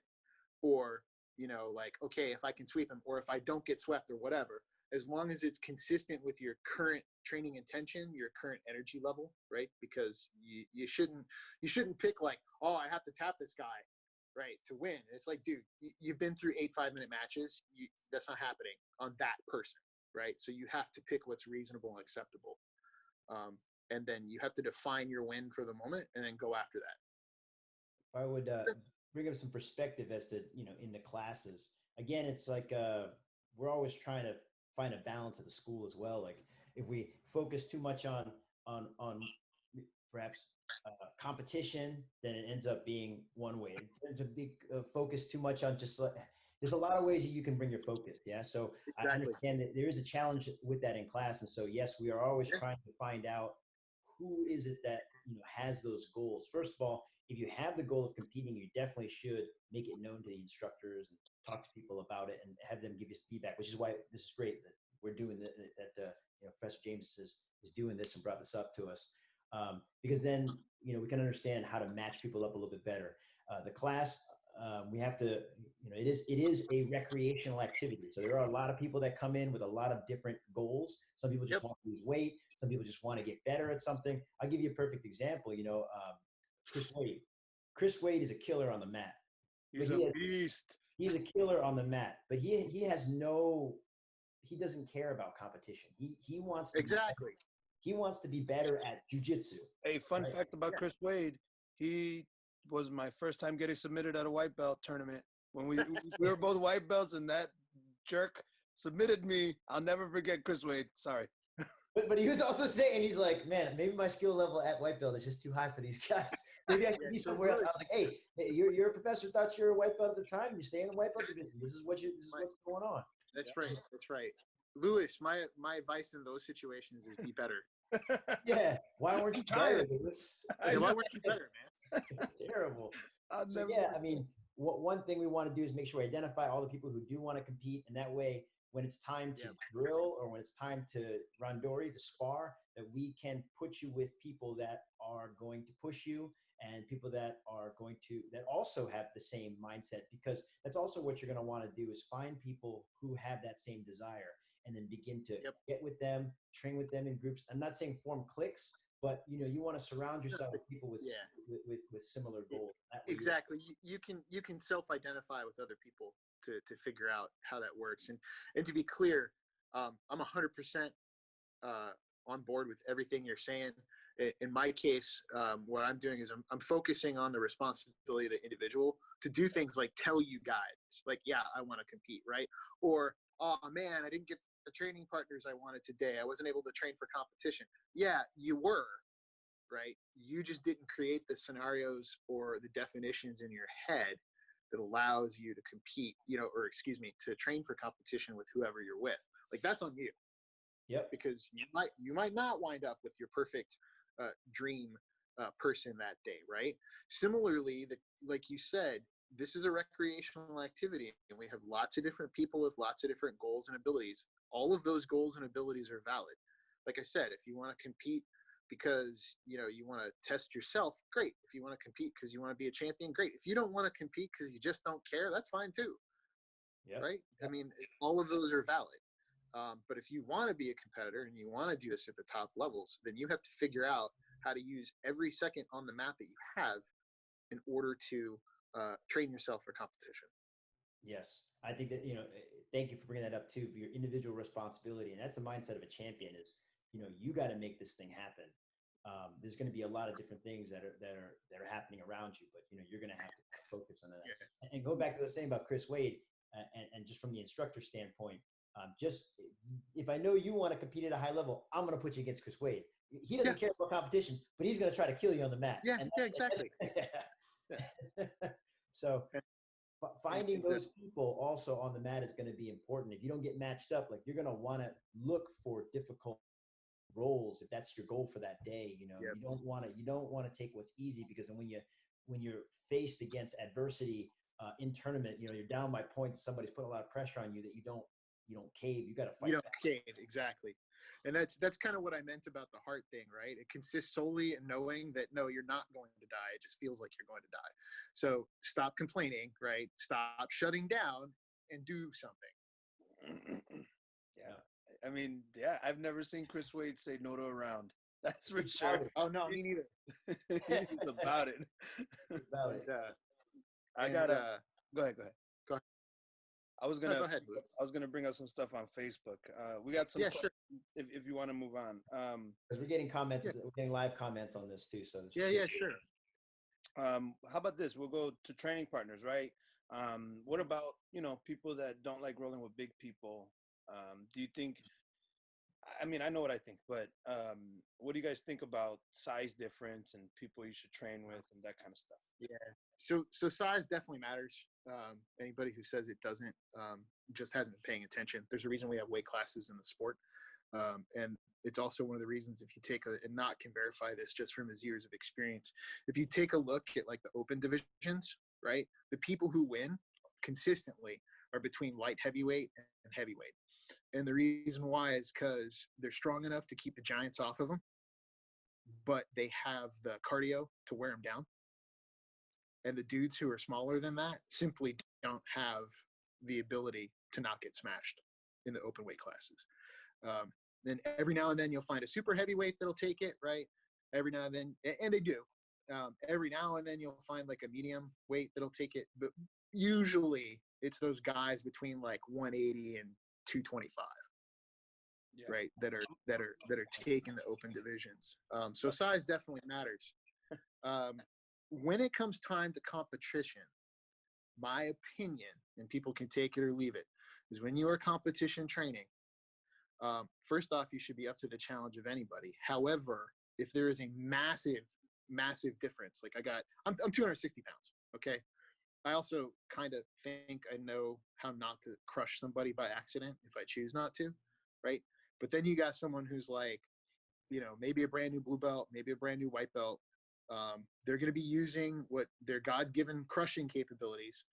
Or, you know, like, okay, if I can sweep him, or if I don't get swept or whatever, as long as it's consistent with your current training intention, your current energy level, right? Because you shouldn't pick like, oh, I have to tap this guy, right, to win. It's like, dude, you've been through 8 5-minute matches. That's not happening on that person, right? So you have to pick what's reasonable and acceptable. And then you have to define your win for the moment and then go after that. I would bring up some perspective as to, you know, in the classes. Again, it's like we're always trying to find a balance at the school as well. Like if we focus too much on perhaps competition, then it ends up being one way. It tends to be focus too much on just there's a lot of ways that you can bring your focus. Yeah. So exactly. I understand that there is a challenge with that in class. And so, yes, we are always trying to find out who is it that, you know, has those goals. First of all, if you have the goal of competing, you definitely should make it known to the instructors and talk to people about it and have them give you feedback, which is why this is great that we're doing that, you know, Professor James is doing this and brought this up to us. Because then, you know, we can understand how to match people up a little bit better. The class, we have to, you know, it is a recreational activity. So there are a lot of people that come in with a lot of different goals. Some people just want to lose weight. Some people just want to get better at something. I'll give you a perfect example. You know, Chris Wade. Chris Wade is a killer on the mat. He's a beast. He's a killer on the mat, but he doesn't care about competition. He wants to he wants to be better at jiu-jitsu. Hey, fun fact about Chris Wade, he was my first time getting submitted at a white belt tournament. When we were both white belts and that jerk submitted me. I'll never forget Chris Wade. Sorry. But he was also saying, he's like, man, maybe my skill level at white belt is just too high for these guys. Maybe I should be somewhere else. I was like, hey, your professor thought you were a white belt at the time. You stay in the white belt division. This is what's going on. That's right. That's right. Lewis, my advice in those situations is be better. Yeah. Why weren't you better, Lewis? Why weren't you better, man? Terrible. Yeah, I mean, one thing we want to do is make sure we identify all the people who do want to compete, and that way, when it's time to drill or when it's time to randori, to spar, that we can put you with people that are going to push you and people that are going to, that also have the same mindset, because that's also what you're going to want to do is find people who have that same desire and then begin to get with them, train with them in groups. I'm not saying form cliques, but you know, you want to surround yourself with people with similar goals. Exactly. You can self-identify with other people to figure out how that works. And to be clear, I'm 100% on board with everything you're saying. In my case, what I'm doing is I'm focusing on the responsibility of the individual to do things like tell you guys, like, yeah, I want to compete, right? Or, oh man, I didn't get the training partners I wanted today. I wasn't able to train for competition. Yeah, you were, right? You just didn't create the scenarios or the definitions in your head that allows you to compete, you know, or excuse me, to train for competition with whoever you're with. Like, that's on you. Yep. Because you might not wind up with your perfect dream person that day, right? Similarly, like you said, this is a recreational activity, and we have lots of different people with lots of different goals and abilities. All of those goals and abilities are valid. Like I said, if you want to compete because, you know, you want to test yourself, great. If you want to compete because you want to be a champion, great. If you don't want to compete because you just don't care, that's fine too. Right? I mean, all of those are valid. But if you want to be a competitor and you want to do this at the top levels, then you have to figure out how to use every second on the mat that you have in order to train yourself for competition. Yes. I think that, you know, thank you for bringing that up too, your individual responsibility. And that's the mindset of a champion is, you know, you got to make this thing happen. There's going to be a lot of different things that are happening around you, but, you know, you're going to have to focus on that. Yeah. And go back to what I was saying about Chris Wade, and just from the instructor standpoint, just if I know you want to compete at a high level, I'm going to put you against Chris Wade. He doesn't care about competition, but he's going to try to kill you on the mat. Yeah, exactly. So finding those people also on the mat is going to be important. If you don't get matched up, like, you're going to want to look for difficult roles if that's your goal for that day. You know, you don't want to take what's easy, because then when you're faced against adversity in tournament, you know, you're down by points, somebody's putting a lot of pressure on you, that you don't cave. You got to fight. You don't cave, exactly. And that's kind of what I meant about the heart thing, right? It consists solely in knowing that, no, you're not going to die. It just feels like you're going to die. So stop complaining, right? Stop shutting down and do something. Yeah. I mean, yeah, I've never seen Chris Wade say no to a round. That's for sure. Oh, no, me neither. He's about it. About it. I gotta go ahead. Go ahead. I was No, gonna go ahead. I was gonna bring up some stuff on Facebook. We got some Sure. if you want to move on. Because we're getting comments, we're getting live comments on this too. So Sure. How about this? We'll go to training partners, right? What about, people that don't like rolling with big people? Do you think, I mean, I know what I think, but what do you guys think about size difference and people you should train with and that kind of stuff? Yeah. So size definitely matters. Anybody who says it doesn't just hasn't been paying attention. There's a reason we have weight classes in the sport. And it's also one of the reasons, if you take and Knock can verify this just from his years of experience, if you take a look at like the open divisions, right, the people who win consistently are between light heavyweight and heavyweight. And the reason why is because they're strong enough to keep the giants off of them, but they have the cardio to wear them down. And the dudes who are smaller than that simply don't have the ability to not get smashed in the open weight classes. Then every now and then you'll find a super heavyweight that'll take it, right? Every now and then, and they do. Every now and then you'll find like a medium weight that'll take it, but usually it's those guys between like 180 and 225, right? That are taking the open divisions. So size definitely matters. When it comes time to competition, my opinion, and people can take it or leave it, is when you are competition training, first off, you should be up to the challenge of anybody. However, if there is a massive difference, like I'm 260 pounds. Okay. I also kind of think I know how not to crush somebody by accident if I choose not to. Right. But then you got someone who's like, maybe a brand new blue belt, maybe a brand new white belt. They're going to be using what their God-given crushing capabilities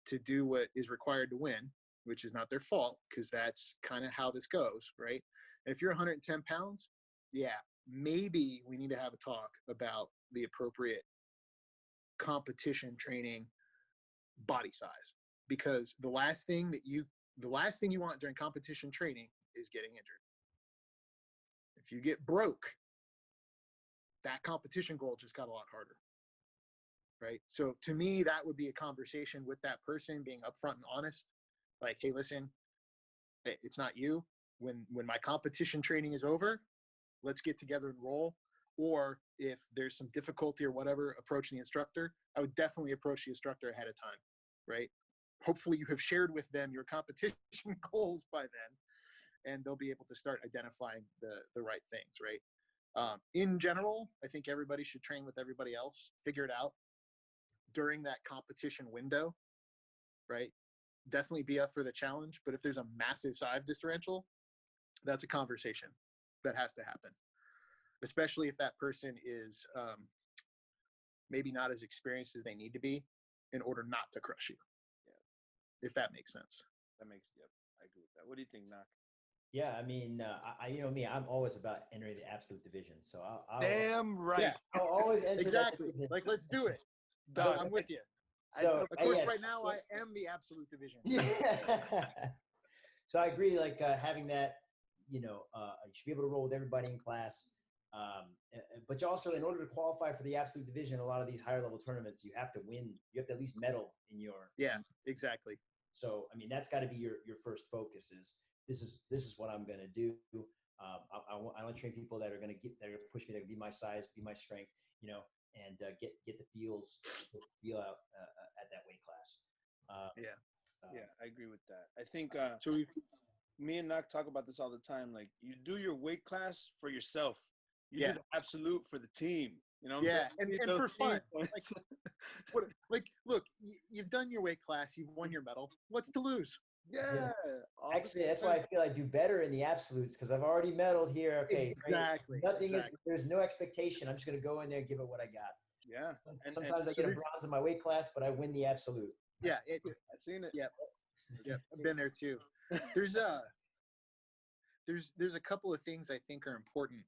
to do what is required to win, which is not their fault, because that's kind of how this goes, right? And if you're 110 pounds, yeah, maybe we need to have a talk about the appropriate competition training body size, because the last thing you want during competition training is getting injured. If you get broke, that competition goal just got a lot harder, right? So to me, that would be a conversation with that person, being upfront and honest. Like, hey, listen, it's not you. When my competition training is over, let's get together and roll. Or if there's some difficulty or whatever, approach the instructor. I would definitely approach the instructor ahead of time, right? Hopefully you have shared with them your competition goals by then, and they'll be able to start identifying the right things, right? In general, I think everybody should train with everybody else, figure it out during that competition window, right? Definitely be up for the challenge. But if there's a massive size differential, that's a conversation that has to happen, especially if that person is maybe not as experienced as they need to be in order not to crush you. Yeah. If that makes sense. I agree with that. What do you think, Nak? Yeah, I mean, me, I'm always about entering the absolute division. So I'll Damn right. Yeah, I'll always enter exactly. that division. Like, let's do it. Dog, I'm with you. So of course, right now I am the absolute division. Yeah. So I agree. Like having that, you should be able to roll with everybody in class. But you also, in order to qualify for the absolute division, a lot of these higher level tournaments, you have to win. You have to at least medal in your. Yeah, exactly. So I mean, that's got to be your first focus. Is this is what I'm going to do. I want to train people that are going to push me, that be my size, be my strength, and get the feel out at that weight class. Yeah, I agree with that. I think so me and Nak talk about this all the time. Like, you do your weight class for yourself. You do the absolute for the team. You know what I'm saying? And for fun. Like, look, you've done your weight class, you've won your medal. What's to lose? Yeah. Actually, that's why I feel I do better in the absolutes, because I've already medaled here. Okay, exactly. Great. There's no expectation. I'm just going to go in there and give it what I got. Yeah. Sometimes I get a bronze in my weight class, but I win the absolute. Yeah, I've seen it. Yeah, I've been there too. There's there's a couple of things I think are important.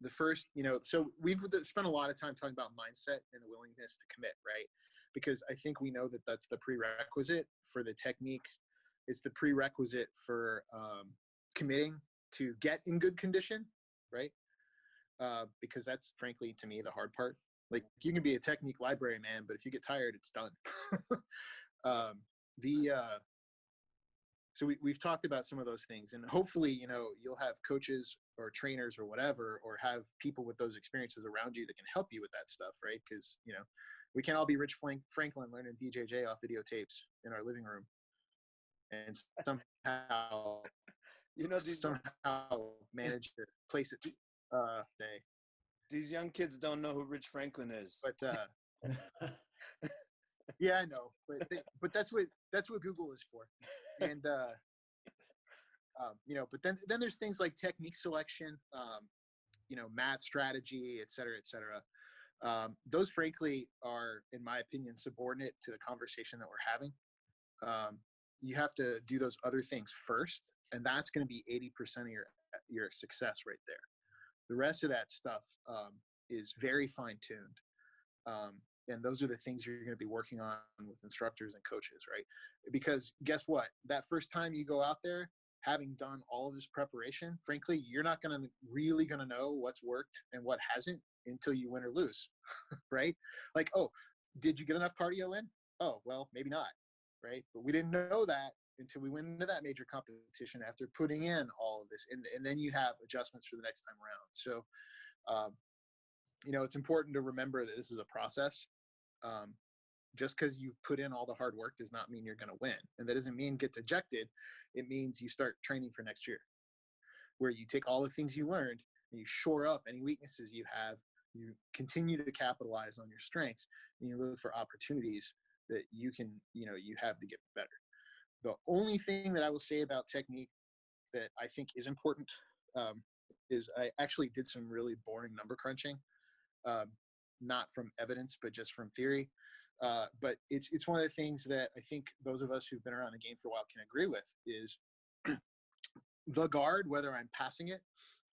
The first, so we've spent a lot of time talking about mindset and the willingness to commit, right? Because I think we know that that's the prerequisite for the techniques. It's the prerequisite for committing to get in good condition, right? Because that's frankly to me the hard part. Like, you can be a technique library man, but if you get tired, it's done. So we've talked about some of those things, and hopefully, you'll have coaches or trainers or whatever, or have people with those experiences around you that can help you with that stuff, right? Because, we can't all be Rich Franklin learning BJJ off videotapes in our living room, and somehow, manage to place it day. These young kids don't know who Rich Franklin is. But yeah, I know, but that's what Google is for. And but then there's things like technique selection, mat strategy, et cetera. Those frankly are, in my opinion, subordinate to the conversation that we're having. You have to do those other things first, and that's going to be 80% of your success right there. The rest of that stuff is very fine-tuned. And those are the things you're going to be working on with instructors and coaches, right? Because guess what? That first time you go out there, having done all of this preparation, frankly, you're not really going to know what's worked and what hasn't until you win or lose, right? Like, oh, did you get enough cardio in? Oh, well, maybe not, right? But we didn't know that until we went into that major competition after putting in all of this. And then you have adjustments for the next time around. So, it's important to remember that this is a process. Just because you've put in all the hard work does not mean you're going to win. And that doesn't mean get dejected. It means you start training for next year, where you take all the things you learned and you shore up any weaknesses you have. You continue to capitalize on your strengths, and you look for opportunities that you can, you have to get better. The only thing that I will say about technique that I think is important is I actually did some really boring number crunching. Not from evidence, but just from theory. But it's one of the things that I think those of us who've been around the game for a while can agree with is the guard, whether I'm passing it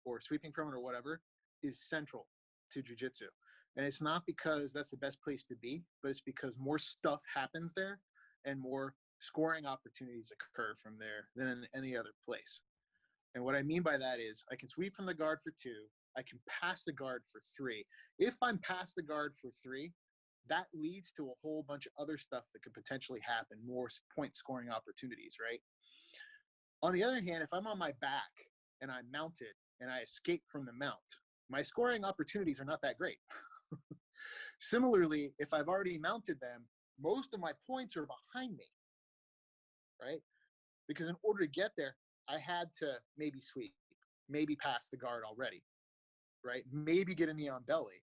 or sweeping from it or whatever, is central to jiu-jitsu. And it's not because that's the best place to be, but it's because more stuff happens there and more scoring opportunities occur from there than in any other place. And what I mean by that is I can sweep from the guard for 2. I can pass the guard for 3. If I'm past the guard for 3, that leads to a whole bunch of other stuff that could potentially happen, more point scoring opportunities, right? On the other hand, if I'm on my back and I'm mounted and I escape from the mount, my scoring opportunities are not that great. Similarly, if I've already mounted them, most of my points are behind me, right? Because in order to get there, I had to maybe sweep, maybe pass the guard already, right? Maybe get a knee on belly.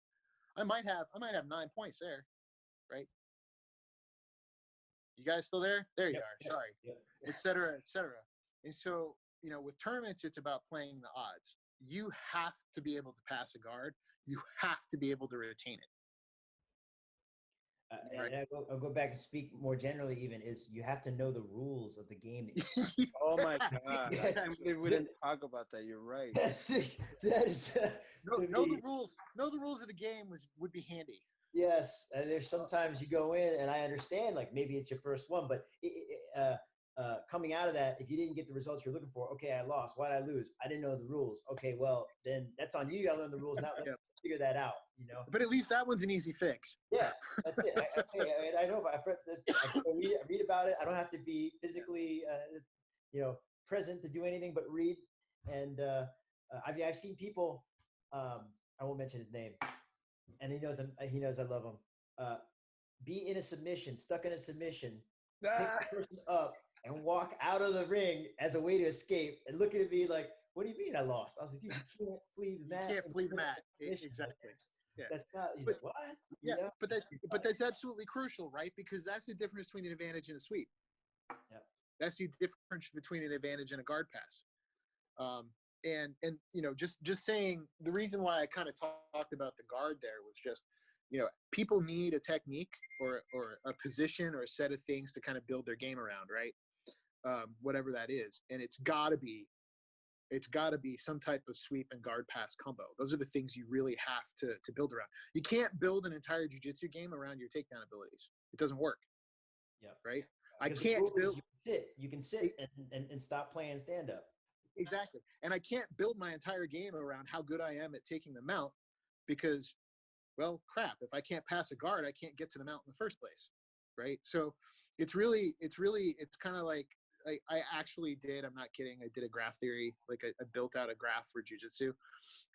I might have 9 points there, right? You guys still there? There you are. Sorry, et cetera, et cetera. And so, with tournaments, it's about playing the odds. You have to be able to pass a guard. You have to be able to retain it. Right. And I'll go back and speak more generally. Even is you have to know the rules of the game. Oh my God! We didn't talk about that. You're right. That is know the rules. Know the rules of the game would be handy. Yes, and there's sometimes you go in, and I understand, like maybe it's your first one, but coming out of that, if you didn't get the results you're looking for, okay, I lost. Why did I lose? I didn't know the rules. Okay, well then that's on you. You gotta learn the rules now. Let's figure that out. But at least that one's an easy fix. Yeah, that's it. I know. I read about it. I don't have to be physically, present to do anything but read. And I've seen people. I won't mention his name, and he knows I love him. Be in a submission, stuck in a submission, pick the person up, and walk out of the ring as a way to escape. And look at me like, what do you mean I lost? I was like, dude, you can't flee the mat. You can't flee the mat. Exactly. That's not, what? But that's absolutely crucial, right? Because that's the difference between an advantage and a sweep. Yep. That's the difference between an advantage and a guard pass. And just saying, the reason why I kind of talked about the guard there was just, people need a technique or a position or a set of things to kind of build their game around, right? Whatever that is. And it's got to be it's got to be some type of sweep and guard pass combo. Those are the things you really have to build around. You can't build an entire jiu-jitsu game around your takedown abilities. It doesn't work. Yeah. Right. Because I can't build. You can sit and stop playing stand up. Exactly. And I can't build my entire game around how good I am at taking the mount because, well, crap, if I can't pass a guard, I can't get to the mount in the first place. Right. So it's kind of like, I actually did, I'm not kidding, I did a graph theory, like I built out a graph for jiu-jitsu.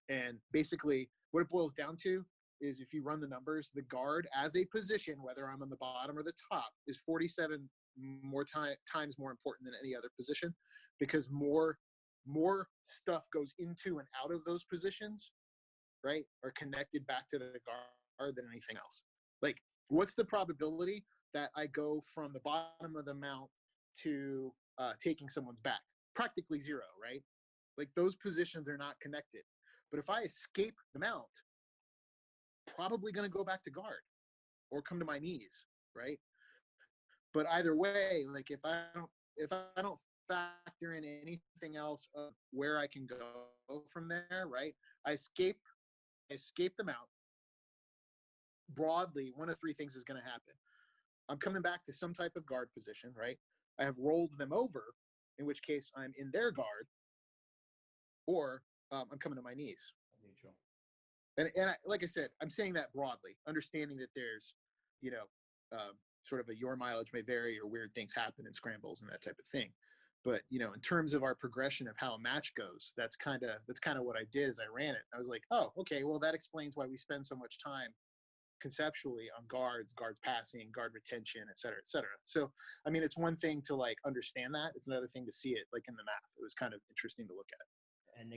And basically what it boils down to is if you run the numbers, the guard as a position, whether I'm on the bottom or the top, is 47 times more important than any other position, because more stuff goes into and out of those positions, right, are connected back to the guard than anything else. Like, what's the probability that I go from the bottom of the mount to taking someone's back? Practically zero, right? Like, those positions are not connected. But if I escape the mount, probably going to go back to guard or come to my knees, right? But either way, like, if I don't factor in anything else of where I can go from there, right? I escape the mount. Broadly, one of three things is going to happen. I'm coming back to some type of guard position, right? I have rolled them over, in which case I'm in their guard, or I'm coming to my knees. Neutral. And I, like I said, I'm saying that broadly, understanding that there's, sort of your mileage may vary or weird things happen in scrambles and that type of thing. But, in terms of our progression of how a match goes, that's kind of what I did as I ran it. I was like, oh, okay, well, that explains why we spend so much time conceptually on guards passing, guard retention, et cetera, et cetera. So, I mean, it's one thing to like understand that. It's another thing to see it like in the math. It was kind of interesting to look at. And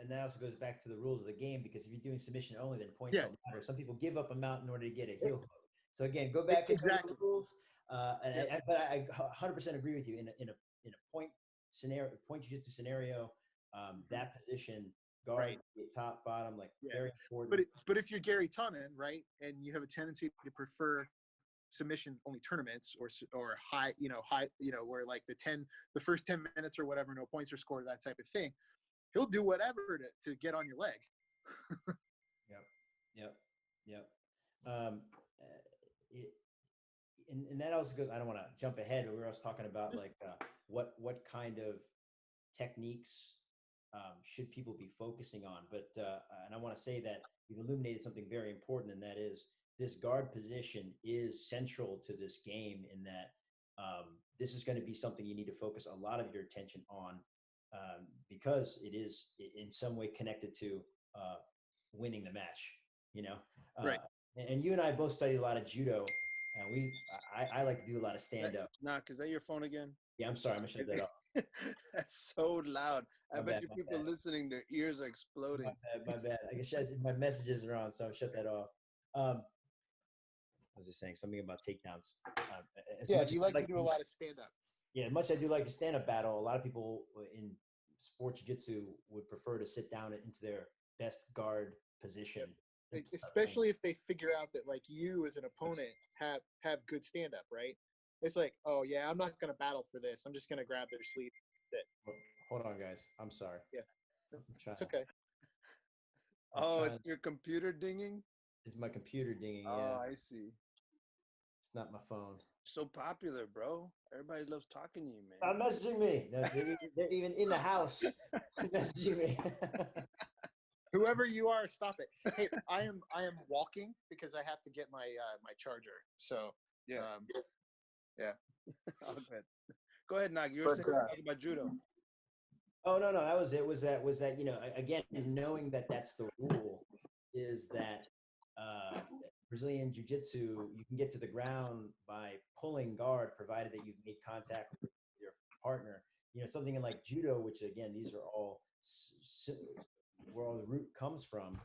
that also goes back to the rules of the game, because if you're doing submission only, then points don't matter. Some people give up a mount in order to get a heel hook. So again, go back and exactly the rules. But I 100% agree with you. In a point jiu-jitsu scenario, that position, guard, top, bottom, like very important. But if you're Gary Tonnen, right, and you have a tendency to prefer submission only tournaments or high, where like the first 10 minutes or whatever, no points are scored, that type of thing, he'll do whatever to get on your leg. Yep. And that also goes, I don't want to jump ahead, but we were also talking about like what kind of techniques should people be focusing on. But and I want to say that you've illuminated something very important, and that is this guard position is central to this game, in that this is going to be something you need to focus a lot of your attention on, because it is in some way connected to winning the match, right. And you and I both studied a lot of judo, and I like to do a lot of stand up. Knock, is that your phone again? Yeah, I'm sorry, I'm gonna shut that off. That's so loud. I bet you people listening, their ears are exploding. My bad. I guess my messages are on, so I'll shut that off. I was just saying something about takedowns. You like to do a lot of stand up. Yeah, as much as I do like the stand up battle, a lot of people in sport jiu-jitsu would prefer to sit down into their best guard position. Especially if they figure out that like you as an opponent have good stand up, right? It's like, oh yeah, I'm not gonna battle for this. I'm just gonna grab their sleeve. Hold on, guys. I'm sorry. Yeah, it's okay. It's your computer dinging? It's my computer dinging. Oh, yeah. I see. It's not my phone. So popular, bro. Everybody loves talking to you, man. Stop messaging me. They're even in the house messaging me. Whoever you are, stop it. Hey, I am walking because I have to get my my charger. So yeah. Oh, good. Go ahead, Nag. You were saying about judo. Oh no, that was it. Was that again, knowing that that's the rule, is that Brazilian jiu-jitsu, you can get to the ground by pulling guard, provided that you've made contact with your partner. Something in like judo, which again, these are all where all the root comes from.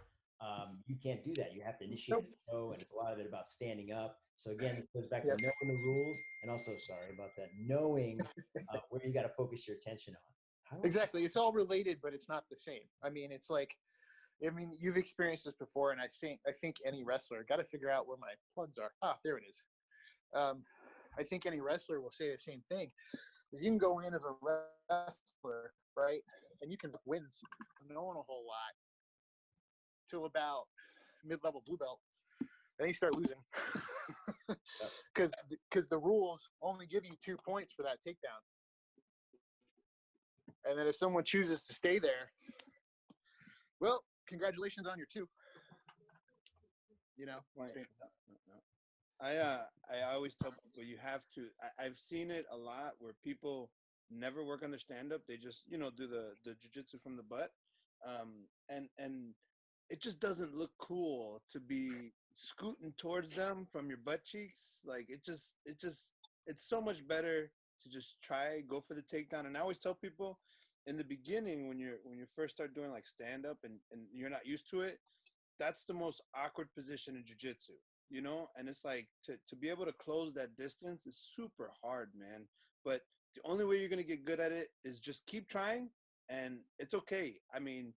You can't do that. You have to initiate the flow, and it's a lot of it about standing up. So again, it goes back to knowing the rules, and also, sorry about that, knowing where you got to focus your attention on. Exactly. It's all related, but it's not the same. I mean, it's like, you've experienced this before, and I think any wrestler got to figure out where my plugs are. Ah, there it is. I think any wrestler will say the same thing. Is you can go in as a wrestler, right? and you can win knowing a whole lot till about mid-level blue belt. Then you start losing because the rules only give you 2 points for that takedown. And then if someone chooses to stay there, well, congratulations on your 2. You know, Right. I always tell people you have to. I've seen it a lot where people never work on their stand-up. They just, you know, do the jiu-jitsu from the butt, and it just doesn't look cool to be scooting towards them from your butt cheeks. Like it's so much better to just go for the takedown. And I always tell people in the beginning when you first start doing like stand-up and you're not used to it, that's the most awkward position in jiu-jitsu, you know? And it's like to be able to close that distance is super hard, man. But the only way you're going to get good at it is just keep trying, and it's okay. I mean,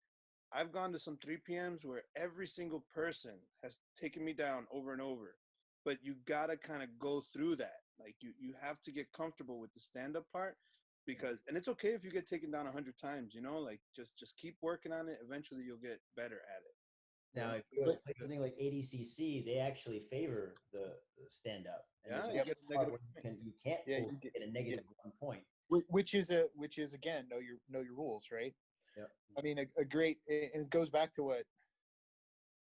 I've gone to some 3 p.m.s where every single person has taken me down over and over, but you got to kind of go through that. Like you have to get comfortable with the stand-up part and it's okay if you get taken down 100 times, you know, like just keep working on it. Eventually you'll get better at it. Now, if you play something like ADCC, they actually favor the stand-up. And Yeah, there's a part where you can't get a negative 1 point. Which is again, know your rules, right? Yeah. I mean, a great, and it goes back to what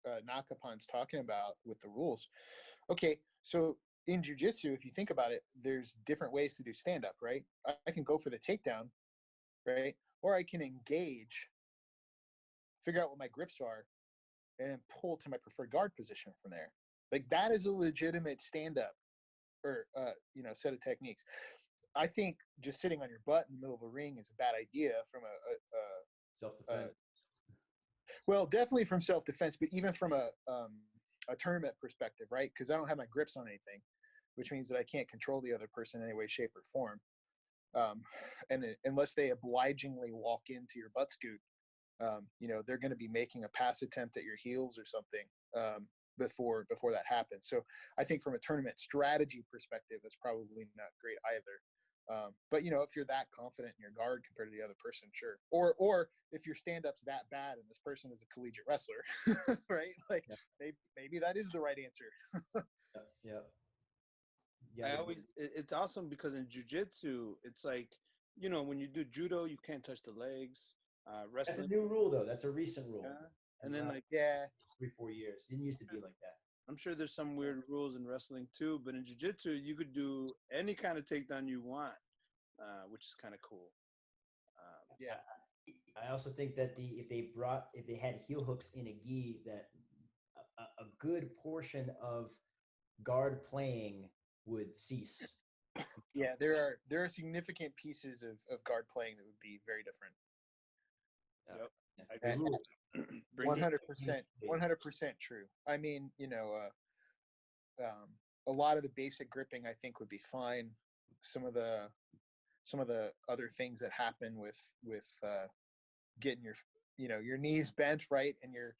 Nakapan's talking about with the rules. Okay, so in jiu-jitsu, if you think about it, there's different ways to do stand-up, right? I can go for the takedown, right? Or I can engage, figure out what my grips are, and pull to my preferred guard position from there. Like that is a legitimate stand-up or set of techniques. I think just sitting on your butt in the middle of a ring is a bad idea from a self-defense. Well, definitely from self-defense, but even from a tournament perspective, right? Because I don't have my grips on anything, which means that I can't control the other person in any way, shape, or form. And unless they obligingly walk into your butt scoot, they're going to be making a pass attempt at your heels or something before that happens. So I think from a tournament strategy perspective, it's probably not great either. But if you're that confident in your guard compared to the other person, sure. Or if your stand-up's that bad and this person is a collegiate wrestler, right? Like maybe that is the right answer. Yeah. It's awesome because in jiu-jitsu, it's like, when you do judo, you can't touch the legs. Wrestling. That's a new rule, though. That's a recent rule. Yeah. And then 3-4 years. It didn't used to be like that. I'm sure there's some weird rules in wrestling too, but in jiu-jitsu, you could do any kind of takedown you want, which is kind of cool. I also think that if they had heel hooks in a gi, that a good portion of guard playing would cease. Yeah, there are significant pieces of guard playing that would be very different. Yep. 100% true. I mean, a lot of the basic gripping I think would be fine. Some of the other things that happen with getting your knees bent, right, and your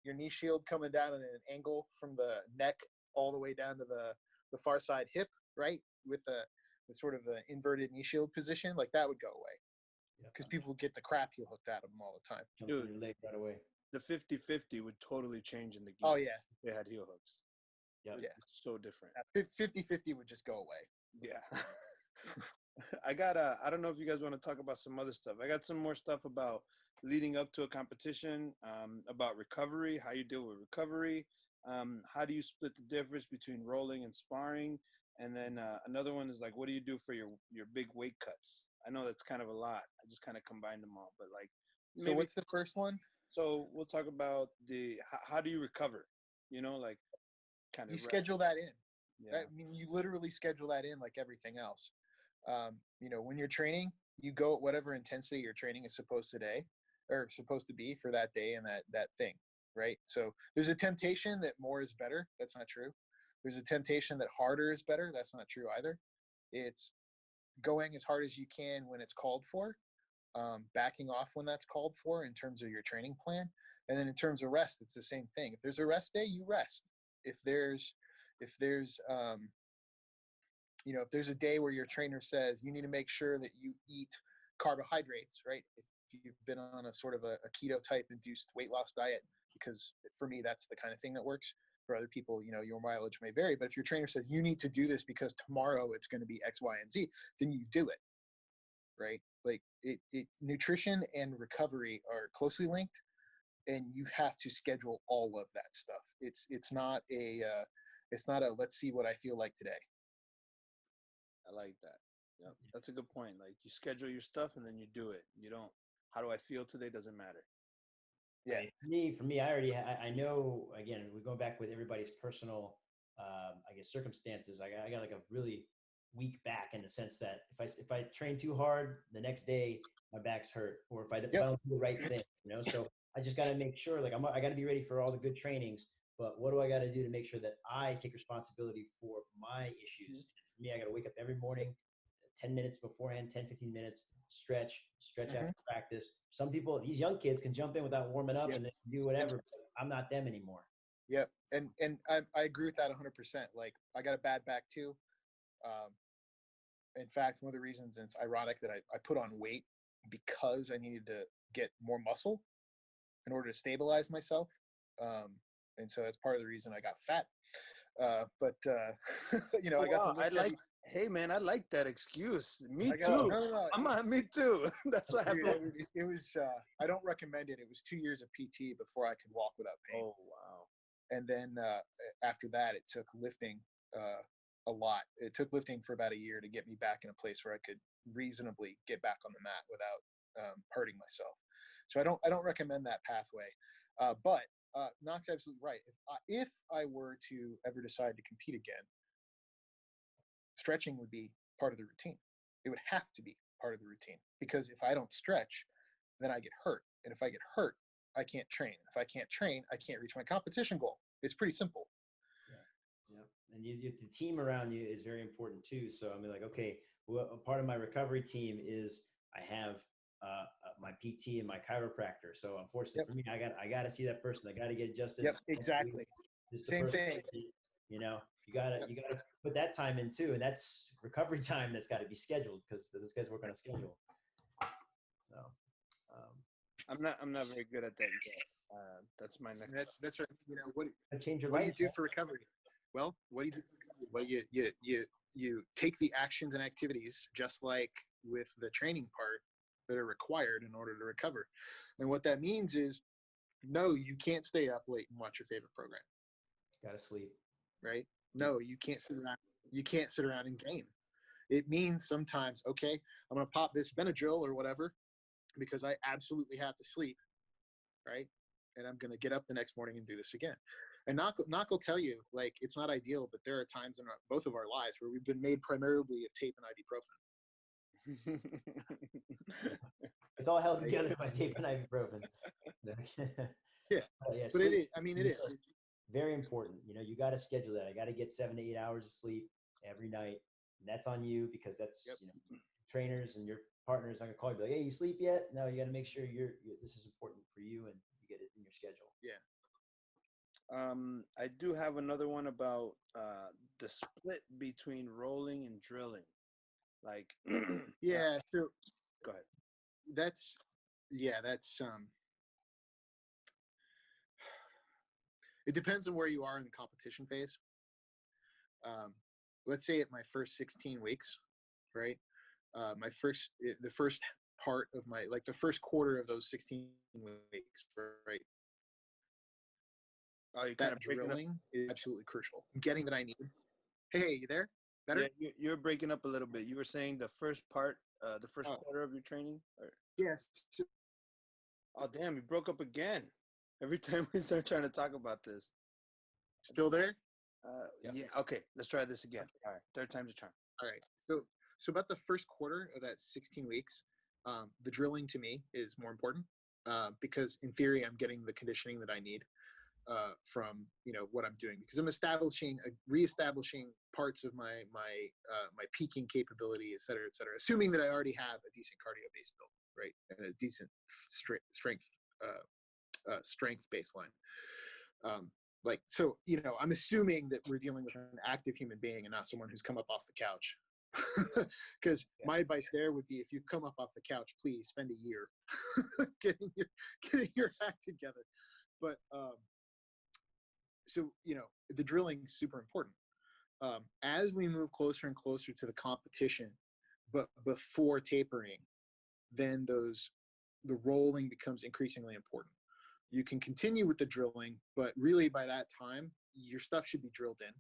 knee shield coming down at an angle from the neck all the way down to the far side hip, right, with the sort of the inverted knee shield position, like that would go away. Because people get the crap heel hooked at them all the time. Dude, your leg right away. The 50-50 would totally change in the game. Oh, yeah. They had heel hooks. Yeah. It's so different. 50-50 would just go away. Yeah. I don't know if you guys want to talk about some other stuff. I got some more stuff about leading up to a competition, about recovery, how you deal with recovery, how do you split the difference between rolling and sparring, and then another one is like, what do you do for your big weight cuts? I know that's kind of a lot. I just kind of combined them all, but like. So what's the first one? So we'll talk about how do you recover? Like kind of. You schedule that in. Yeah. I mean, you literally schedule that in like everything else. When you're training, you go at whatever intensity your training is supposed to be for that day and that thing, right? So there's a temptation that more is better. That's not true. There's a temptation that harder is better. That's not true either. It's going as hard as you can when it's called for, backing off when that's called for in terms of your training plan. And then in terms of rest, it's the same thing. If there's a rest day, you rest. If there's a day where your trainer says you need to make sure that you eat carbohydrates, right? If you've been on a sort of a keto type induced weight loss diet, because for me, that's the kind of thing that works. For other people, your mileage may vary, but if your trainer says you need to do this because tomorrow it's going to be X, Y, and Z, then you do it, right? Like nutrition and recovery are closely linked, and you have to schedule all of that stuff. It's not a let's see what I feel like today. I like that. Yep. That's a good point. Like, you schedule your stuff and then you do it. You don't, how do I feel today? Doesn't matter. Yeah. For me, I know, again, we're going back with everybody's personal, I guess, circumstances. I got like a really weak back, in the sense that if I train too hard, the next day my back's hurt, or if I don't do the right thing, so I just got to make sure, like, I got to be ready for all the good trainings, but what do I got to do to make sure that I take responsibility for my issues? For me, I got to wake up every morning, 10 minutes beforehand, 10, 15 minutes, stretch after practice. Some people, these young kids, can jump in without warming up and they can do whatever. But I'm not them anymore. Yep. And I agree with that 100%. Like, I got a bad back too. In fact, one of the reasons, and it's ironic that I put on weight because I needed to get more muscle in order to stabilize myself. And so that's part of the reason I got fat. I got to lift hey man, I like that excuse. Me too. No. Me too. That's what happened. It was I don't recommend it. It was 2 years of PT before I could walk without pain. Oh wow. And then after that, it took lifting a lot. It took lifting for about a year to get me back in a place where I could reasonably get back on the mat without hurting myself. So I don't recommend that pathway. But Knox absolutely right. If I were to ever decide to compete again, stretching would be part of the routine. It would have to be part of the routine, because if I don't stretch, then I get hurt. And if I get hurt, I can't train. If I can't train, I can't reach my competition goal. It's pretty simple. Yeah. And the team around you is very important too. So I mean, like, okay, well, a part of my recovery team is I have my PT and my chiropractor. So unfortunately for me, I got to see that person. I got to get adjusted. Yep, exactly. Same thing. You gotta put that time in too, and that's recovery time that's got to be scheduled, because those guys work on a schedule. So I'm not very good at that yet. That's my next. That's right. What change your what life, do you do for recovery? Well, what do you do for recovery? Well, you take the actions and activities, just like with the training part, that are required in order to recover. And what that means is, no, you can't stay up late and watch your favorite program. Gotta sleep. Right? No, you can't sit around. You can't sit around and game. It means sometimes, okay, I'm going to pop this Benadryl or whatever because I absolutely have to sleep, right? And I'm going to get up the next morning and do this again. And Knock will tell you, like, it's not ideal, but there are times in both of our lives where we've been made primarily of tape and ibuprofen. It's all held together by tape and ibuprofen. Yeah, but it is. I mean, it is very important. You got to schedule that. I got to get 7 to 8 hours of sleep every night, and that's on you, because that's trainers and your partners are gonna call you, be like, hey, you sleep yet? No, you got to make sure this is important for you, and you get it in your schedule. Yeah. I do have another one about the split between rolling and drilling. Like, yeah, sure. Go ahead. That's it depends on where you are in the competition phase. Let's say at my first 16 weeks, right? The first part of my, like, the first quarter of those 16 weeks, right? Oh, you that drilling is absolutely crucial. Getting that I need. Hey, you there? Better? Yeah, you're breaking up a little bit. You were saying the first part, the first quarter of your training? Yes. Oh, damn, you broke up again. Every time we start trying to talk about this. Still there? Yeah, okay. Let's try this again. All right, third time's a charm. All right. So about the first quarter of that 16 weeks, the drilling to me is more important because in theory, I'm getting the conditioning that I need from what I'm doing, because I'm reestablishing parts of my peaking capability, et cetera, assuming that I already have a decent cardio base built, right, and a decent strength baseline. I'm assuming that we're dealing with an active human being and not someone who's come up off the couch Because my advice there would be, if you come up off the couch, please spend a year getting your act together. But so, the drilling is super important. As we move closer and closer to the competition, but before tapering, then the rolling becomes increasingly important. You can continue with the drilling, but really by that time, your stuff should be drilled in,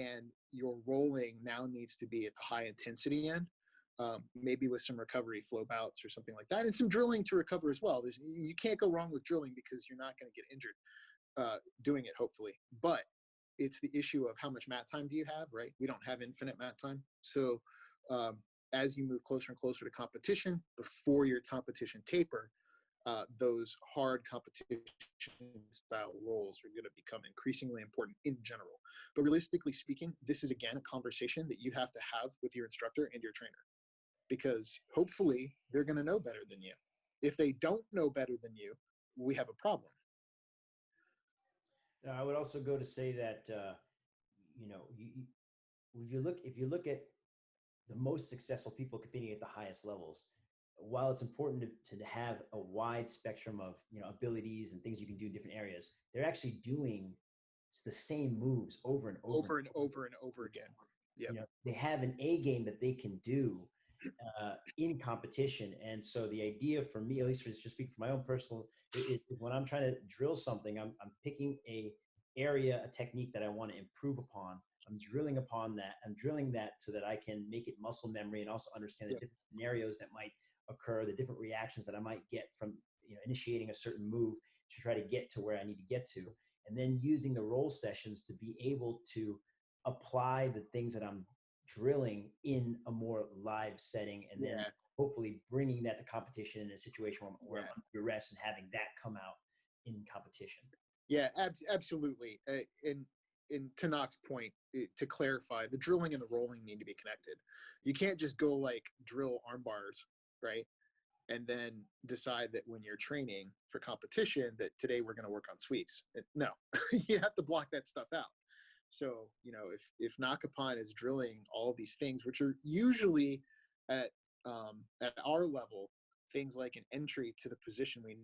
and your rolling now needs to be at the high intensity end, maybe with some recovery flow bouts or something like that, and some drilling to recover as well. You can't go wrong with drilling because you're not going to get injured doing it, hopefully. But it's the issue of how much mat time do you have, right? We don't have infinite mat time. So as you move closer and closer to competition, before your competition taper, those hard competition style rolls are going to become increasingly important in general. But realistically speaking, this is, again, a conversation that you have to have with your instructor and your trainer, because hopefully they're going to know better than you. If they don't know better than you, we have a problem. I would also go to say that, if you look at the most successful people competing at the highest levels, while it's important to have a wide spectrum of, abilities and things you can do in different areas, they're actually doing the same moves over and over again. Yeah. They have an A game that they can do in competition. And so the idea for me, at least just speaking for my own personal, when I'm trying to drill something, I'm picking a technique that I want to improve upon. I'm drilling upon that. I'm drilling that so that I can make it muscle memory and also understand the different scenarios that might occur, the different reactions that I might get from initiating a certain move to try to get to where I need to get to. And then using the roll sessions to be able to apply the things that I'm drilling in a more live setting, and then hopefully bringing that to competition in a situation where I'm under duress and having that come out in competition. Yeah, absolutely. And to Knox's point, to clarify, the drilling and the rolling need to be connected. You can't just go like drill arm bars, right? And then decide that when you're training for competition that today we're going to work on sweeps. No, you have to block that stuff out. So, if Nakapan is drilling all these things, which are usually at our level, things like an entry to the position we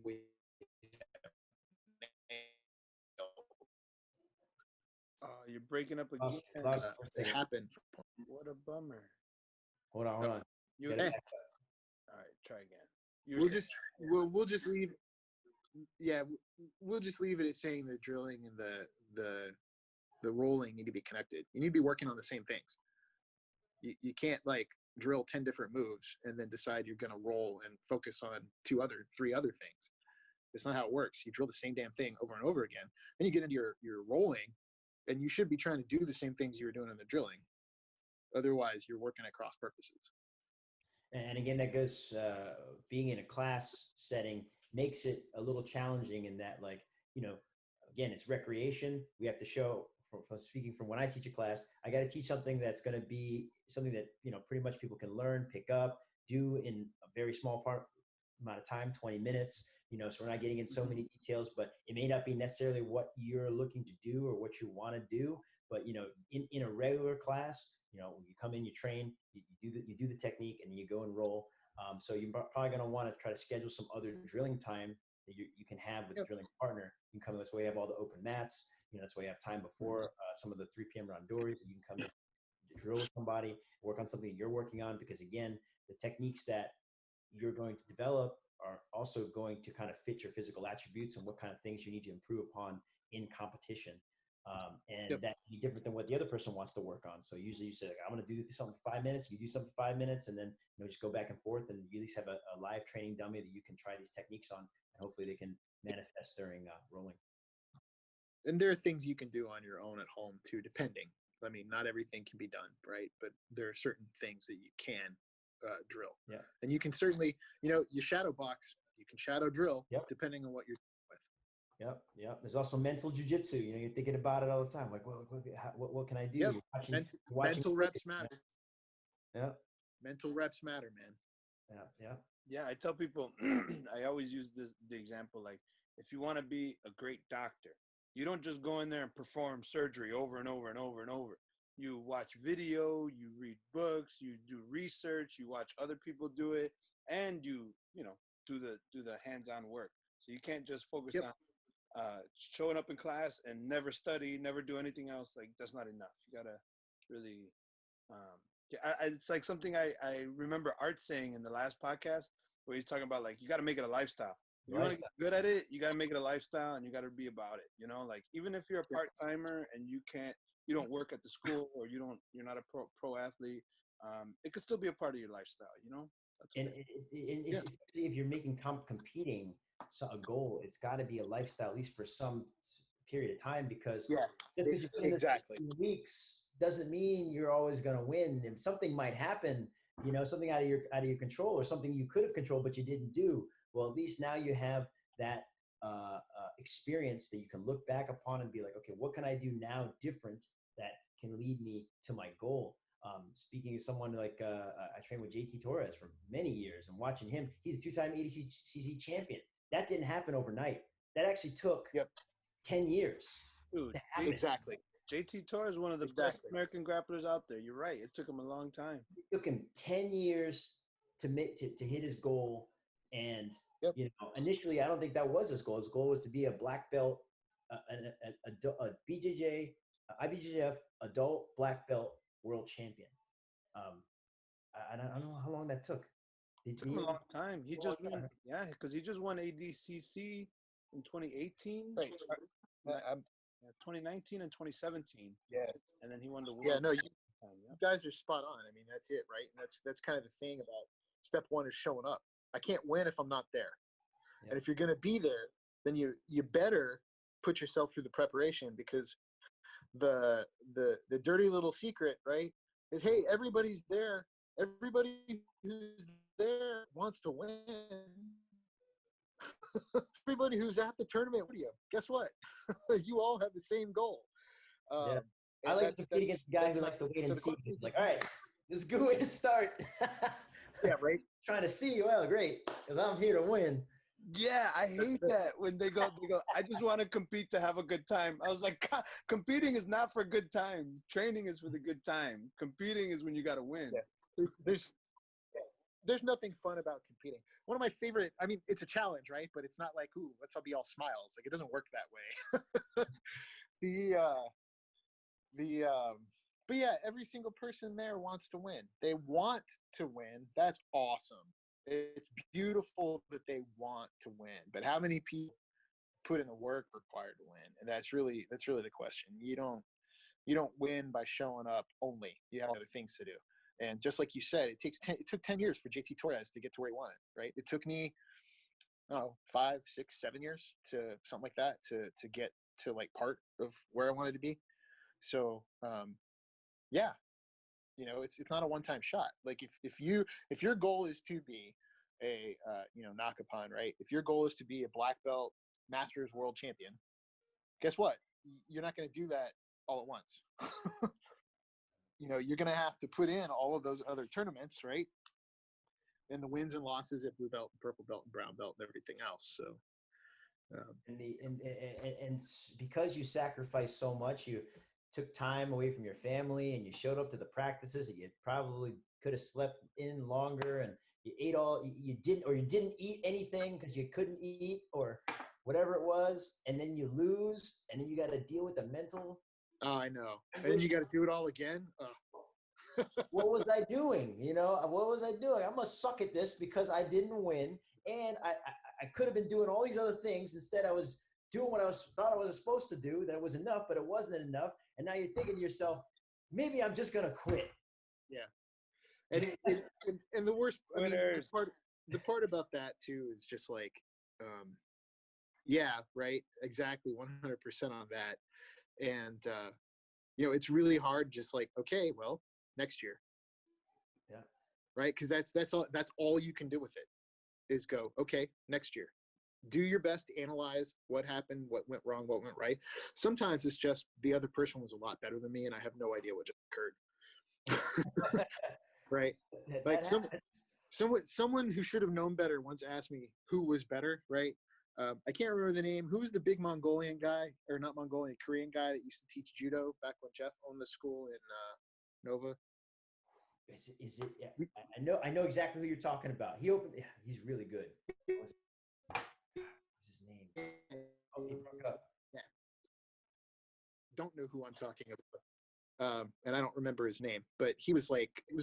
you're breaking up again. It happened. What a bummer. Hold on. All right, try again. We'll just leave. Yeah, we'll just leave it as saying the drilling and the rolling need to be connected. You need to be working on the same things. You can't like drill 10 different moves and then decide you're going to roll and focus on 3 other things. That's not how it works. You drill the same damn thing over and over again. Then you get into your rolling, and you should be trying to do the same things you were doing in the drilling. Otherwise, you're working at cross purposes. And again, that goes, being in a class setting makes it a little challenging in that, like, again, it's recreation. We have to show, from speaking from when I teach a class, I got to teach something that's going to be something that, pretty much people can learn, pick up, do in a very small amount of time, 20 minutes, so we're not getting in so many details, but it may not be necessarily what you're looking to do or what you want to do. But, in a regular class, you come in, you train, you do the technique, and then you go and roll. So you're probably going to want to try to schedule some other drilling time that you can have with a drilling partner. You can come in, that's why you have all the open mats. That's why you have time before some of the 3 p.m. randouris that you can come in to drill with somebody, work on something you're working on, because again, the techniques that you're going to develop are also going to kind of fit your physical attributes and what kind of things you need to improve upon in competition. That can be different than what the other person wants to work on. So usually you say, like, I'm going to do something for 5 minutes. You do something for 5 minutes, and then just go back and forth, and you at least have a live training dummy that you can try these techniques on, and hopefully they can manifest during rolling. And there are things you can do on your own at home too, depending. I mean, not everything can be done, right? But there are certain things that you can drill. Yeah. And you can certainly, you shadow box, you can shadow drill, depending on what you're with. Yep. There's also mental jiu-jitsu. You're thinking about it all the time. Like, what can I do? Yep. Mental reps matter. Yeah. Mental reps matter, man. Yeah, I tell people, I always use the example, like, if you want to be a great doctor, you don't just go in there and perform surgery over and over and over and over. you watch video, you read books, you do research, you watch other people do it, and you know, do the hands-on work. So you can't just focus Yep. on showing up in class and never study, never do anything else. Like, that's not enough. You gotta really it's like something I remember Art saying in the last podcast, where he's talking about, like, you got to make it a lifestyle. If you want to get good at it, you got to make it a lifestyle, and you got to be about it. You know, like, even if you're a part-timer and you don't work at the school, or you're not a pro athlete, it could still be a part of your lifestyle. You know, that's especially if you're making competing a goal, it's got to be a lifestyle, at least for some period of time, because just because you're putting exactly this weeks doesn't mean you're always going to win. If something might happen, you know, something out of your control, or something you could have controlled but you didn't do, well, at least now you have that experience that you can look back upon and be like, okay, what can I do now different that can lead me to my goal? Speaking of someone like I trained with JT Torres for many years, and watching him, he's a 2-time ADCC champion. That didn't happen overnight. That actually took 10 years. Dude, to happen. Exactly. JT Torres is one of the best American grapplers out there. You're right. It took him a long time. It took him 10 years to hit his goal. And you know, initially, I don't think that was his goal. His goal was to be a black belt, a BJJ, IBJJF adult black belt world champion. I don't know how long that took. It took him a long time. He just won, because he just won ADCC in 2018. Right. 2019 and 2017. Yeah. And then he won the world. Yeah, no, you guys are spot on. I mean, that's it, right? And that's kind of the thing about step one is showing up. I can't win if I'm not there. Yeah. And if you're going to be there, then you better put yourself through the preparation, because the dirty little secret, right, is, hey, everybody's there. Everybody who's there wants to win. Everybody who's at the tournament video, guess what? You all have the same goal. I like to compete against guys who like to wait and see. It's like, all right, this is a good way to start. Yeah, right. Trying to see, well, great, because I'm here to win. Yeah, I hate that when they go, I just want to compete to have a good time. I was like, competing is not for a good time. Training is for the good time. Competing is when you got to win. Yeah. There's nothing fun about competing. One of my favorite, I mean, it's a challenge, right? But it's not like, ooh, let's all be all smiles. Like, it doesn't work that way. But yeah, every single person there wants to win. They want to win. That's awesome. It's beautiful that they want to win. But how many people put in the work required to win? And that's really the question. You don't win by showing up only. You have other things to do. And just like you said, it took 10 years for JT Torres to get to where he wanted, right? It took me, I don't know, 5, 6, 7 years to something like that to get to like part of where I wanted to be. So, yeah, you know, it's not a one-time shot. Like if your goal is to be a, Nakapan, right? If your goal is to be a black belt Masters world champion, guess what? You're not going to do that all at once. You know, you're going to have to put in all of those other tournaments, right? And the wins and losses at blue belt, and purple belt, and brown belt, and everything else. So, and because you sacrificed so much, you took time away from your family, and you showed up to the practices that you probably could have slept in longer, and you ate you didn't eat anything because you couldn't eat or whatever it was, and then you lose, and then you got to deal with the mental. Oh, I know. And then you got to do it all again. What was I doing? You know, what was I doing? I must suck at this because I didn't win. And I could have been doing all these other things. Instead, I was doing what thought I was supposed to do. That was enough, but it wasn't enough. And now you're thinking to yourself, maybe I'm just going to quit. Yeah. And the worst, I mean, the part about that too is just like, yeah, right. Exactly. 100% on that. And, it's really hard. Just like, okay, well, next year. Yeah. Right. Cause that's all you can do with it is go, okay, next year, do your best to analyze what happened, what went wrong, what went right. Sometimes it's just the other person was a lot better than me and I have no idea what just occurred. Right. Like someone who should have known better once asked me who was better. Right. I can't remember the name. Who was the big Mongolian guy, or not Mongolian, Korean guy that used to teach judo back when Jeff owned the school in Nova? Is it? Yeah, I know exactly who you're talking about. He opened. Yeah, he's really good. What's his name? Oh, he broke up. Yeah. Don't know who I'm talking about. And I don't remember his name, but he was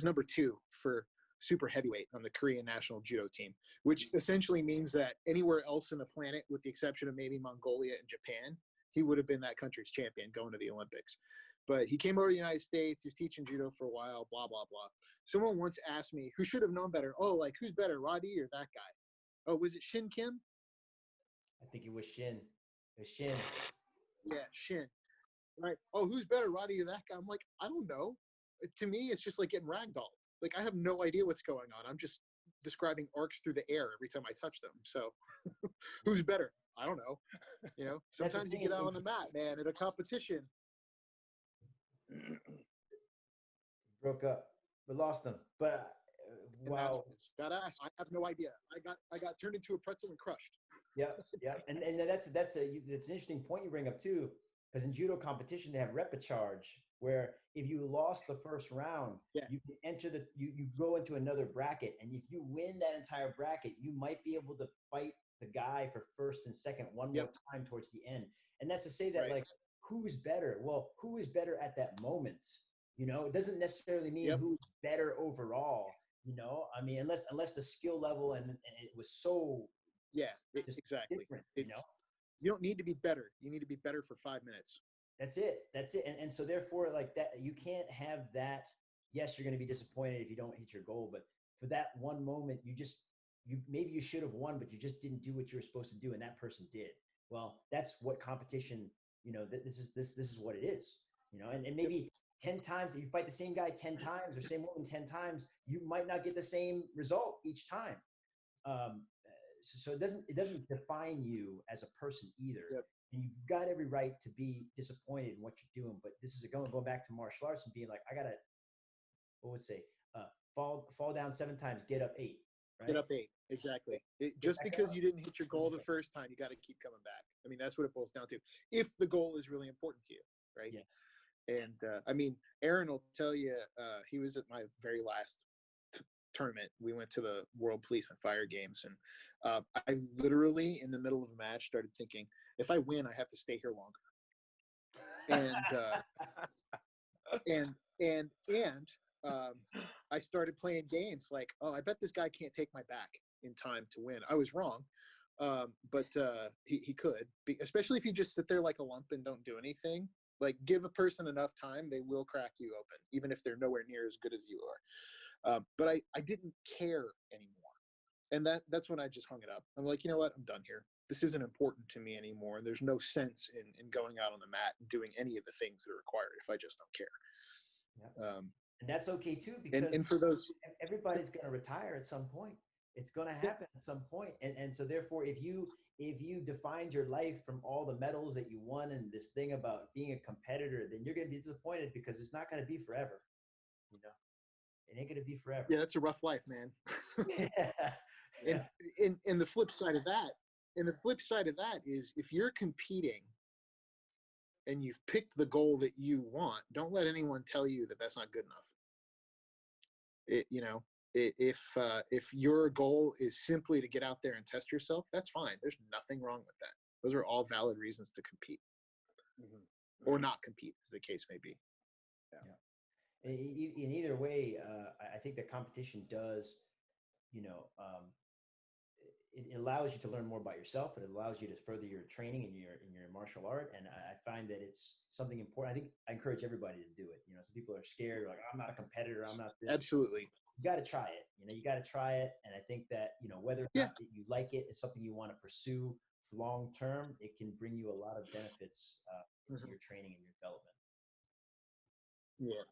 number 2 for super heavyweight on the Korean national judo team, which essentially means that anywhere else in the planet, with the exception of maybe Mongolia and Japan, he would have been that country's champion going to the Olympics. But he came over to the United States. He was teaching judo for a while, blah, blah, blah. Someone once asked me, who should have known better? Oh, like, who's better, Roddy or that guy? Oh, was it Shin Kim? I think it was Shin. It was Shin. Yeah, Shin. Right. Oh, who's better, Roddy or that guy? I'm like, I don't know. To me, it's just like getting ragdolled. Like, I have no idea what's going on. I'm just describing arcs through the air every time I touch them. So who's better? I don't know. You know, sometimes you get out on the mat, man, at a competition. Broke up. We lost him. But wow. Got asked. I have no idea. I got turned into a pretzel and crushed. Yeah, yeah. And that's an interesting point you bring up too, because in judo competition they have repecharge, where if you lost the first round, you can enter you go into another bracket, and if you win that entire bracket, you might be able to fight the guy for first and second one more time towards the end. And that's to say that like, who's better? Well, who is better at that moment? You know, it doesn't necessarily mean who's better overall. You know, I mean, unless the skill level and it was so exactly. You know, you don't need to be better. You need to be better for 5 minutes. That's it. And so therefore, like that, you can't have that. Yes, you're going to be disappointed if you don't hit your goal, but for that one moment, maybe you should have won, but you just didn't do what you were supposed to do, and that person did. Well, that's what competition. You know, this is what it is. You know, and maybe 10 times, if you fight the same guy 10 times or same woman 10 times, you might not get the same result each time. So it doesn't define you as a person either. And you've got every right to be disappointed in what you're doing. But this is going back to martial arts and being like, I gotta, what would say, fall down 7 times, get up 8. Right? Get up 8, exactly. Just because you didn't hit your goal the first time, you got to keep coming back. I mean, that's what it boils down to. If the goal is really important to you, right? Yes. And I mean, Aaron will tell you, he was at my very last tournament. We went to the World Police and Fire Games, and I literally, in the middle of a match, started thinking, if I win, I have to stay here longer. And I started playing games like, oh, I bet this guy can't take my back in time to win. I was wrong, but he could, especially if you just sit there like a lump and don't do anything. Like, give a person enough time, they will crack you open, even if they're nowhere near as good as you are. But I didn't care anymore. And that's when I just hung it up. I'm like, you know what? I'm done here. This isn't important to me anymore. There's no sense in going out on the mat and doing any of the things that are required if I just don't care. Yeah. And that's okay too, because and for those, everybody's going to retire at some point. It's going to happen at some point. And so therefore, if you defined your life from all the medals that you won and this thing about being a competitor, then you're going to be disappointed because it's not going to be forever. You know, it ain't going to be forever. Yeah, that's a rough life, man. And the flip side of that, is if you're competing and you've picked the goal that you want, don't let anyone tell you that that's not good enough. If your goal is simply to get out there and test yourself, that's fine. There's nothing wrong with that. Those are all valid reasons to compete, or not compete, as the case may be. Yeah. In either way, I think that competition does, it allows you to learn more about yourself. It allows you to further your training in your martial art. And I find that it's something important. I think I encourage everybody to do it. You know, some people are scared, like, I'm not a competitor, I'm not this. Absolutely. You got to try it. You got to try it. And I think that, whether or not you like it, it's something you want to pursue long term. It can bring you a lot of benefits to your training and your development. Yeah.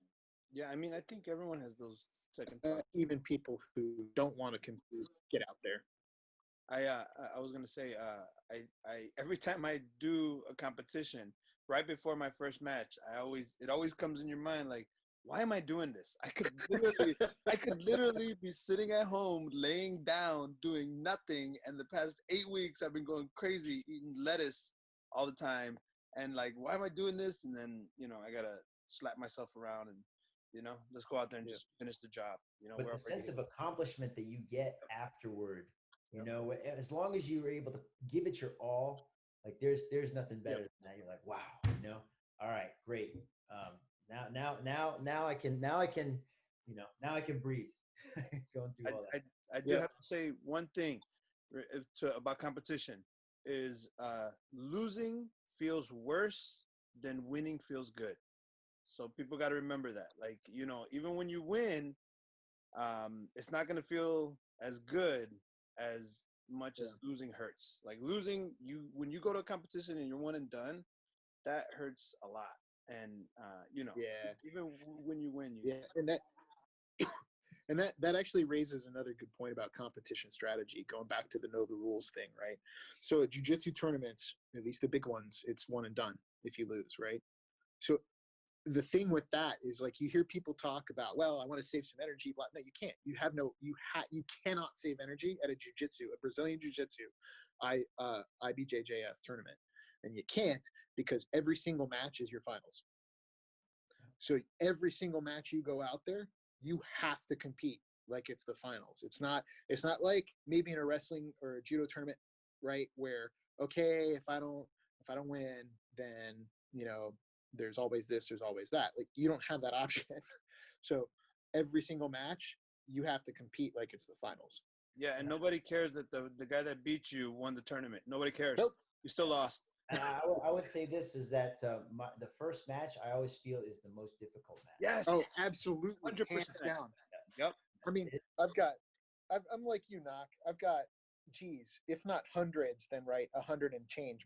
Yeah, I mean, I think everyone has those second thoughts. Even people who don't want to compete, get out there. I was gonna say, I every time I do a competition, right before my first match, it always comes in your mind like, why am I doing this? I could literally be sitting at home, laying down, doing nothing. And the past 8 weeks, I've been going crazy, eating lettuce all the time. And like, why am I doing this? And then, I got to slap myself around and, let's go out there and just finish the job. But the sense of accomplishment that you get afterward, as long as you were able to give it your all, like there's nothing better than that. You're like, wow, all right, great. Now I can breathe. Going through all that. I do have to say one thing about competition is losing feels worse than winning feels good. So people got to remember that. Like, even when you win, it's not going to feel as good as much as losing hurts. Like losing, when you go to a competition and you're one and done, that hurts a lot. And even when you win, and that actually raises another good point about competition strategy, going back to the know the rules thing, right? So at jiu-jitsu tournaments, at least the big ones, it's one and done if you lose, right? So the thing with that is, like, you hear people talk about, well, I want to save some energy, but no, you can't. You cannot save energy at a Brazilian jiu-jitsu IBJJF tournament. And you can't, because every single match is your finals. So every single match you go out there, you have to compete like it's the finals. It's not like maybe in a wrestling or a judo tournament, right, where, okay, if I don't win, then there's always this, there's always that. Like, you don't have that option. So every single match, you have to compete like it's the finals. Yeah, and nobody cares that the guy that beat you won the tournament. Nobody cares. Nope. You still lost. I would say this is that the first match I always feel is the most difficult match. Yes. Oh, absolutely. 100%. Hands down. Yep. I mean, I'm like you, Knock. I've got, if not hundreds, then 100 and change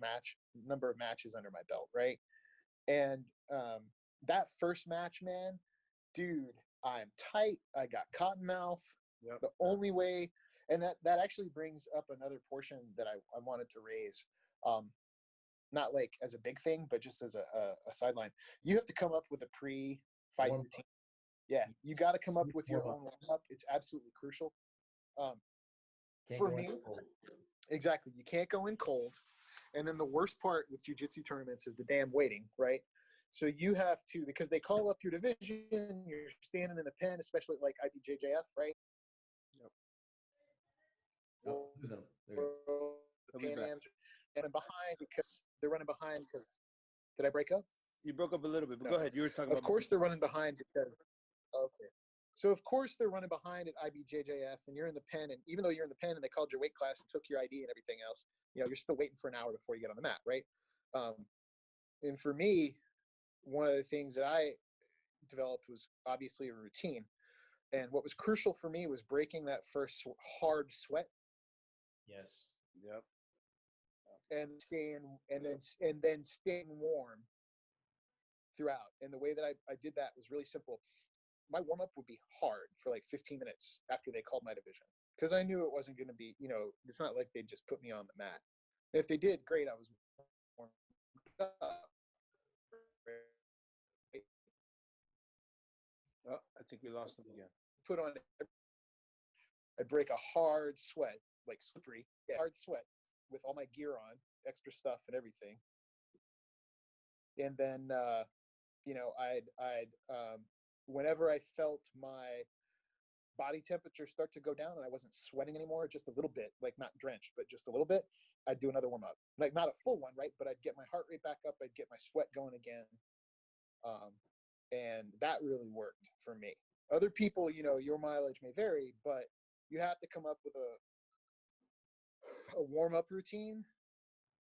number of matches under my belt, right? And that first match, man, dude, I'm tight. I got cotton mouth. Yep. The only way, and that actually brings up another portion that I wanted to raise. Not like as a big thing, but just as a sideline. You have to come up with a pre-fight routine. Yeah, you got to come up with your own warm-up. It's absolutely crucial. For me, exactly, you can't go in cold. And then the worst part with jiu-jitsu tournaments is the damn waiting, right? So you have to, because they call up your division, you're standing in the pen, especially like IBJJF, right? Yep. The Pan Ams and behind because they're running behind because, did I break up? You broke up a little bit, but go ahead. You were talking about. Of course they're running behind because, okay. So of course they're running behind at IBJJF, and you're in the pen, and even though you're in the pen and they called your weight class and took your ID and everything else, you're still waiting for an hour before you get on the mat, right? And for me, one of the things that I developed was obviously a routine. And what was crucial for me was breaking that first hard sweat. Yes. Yep. And then staying warm throughout. And the way that I did that was really simple. My warm-up would be hard for like 15 minutes after they called my division, because I knew it wasn't going to be, it's not like they just put me on the mat. And if they did, great, I was warmed up. Oh, I think we lost them again. Put on, I'd break a hard sweat, like slippery, hard sweat with all my gear on, extra stuff and everything. And then, I'd whenever I felt my body temperature start to go down and I wasn't sweating anymore, just a little bit, like not drenched, but just a little bit, I'd do another warm up. Like not a full one, right? But I'd get my heart rate back up. I'd get my sweat going again. And that really worked for me. Other people, your mileage may vary, but you have to come up with a warm-up routine,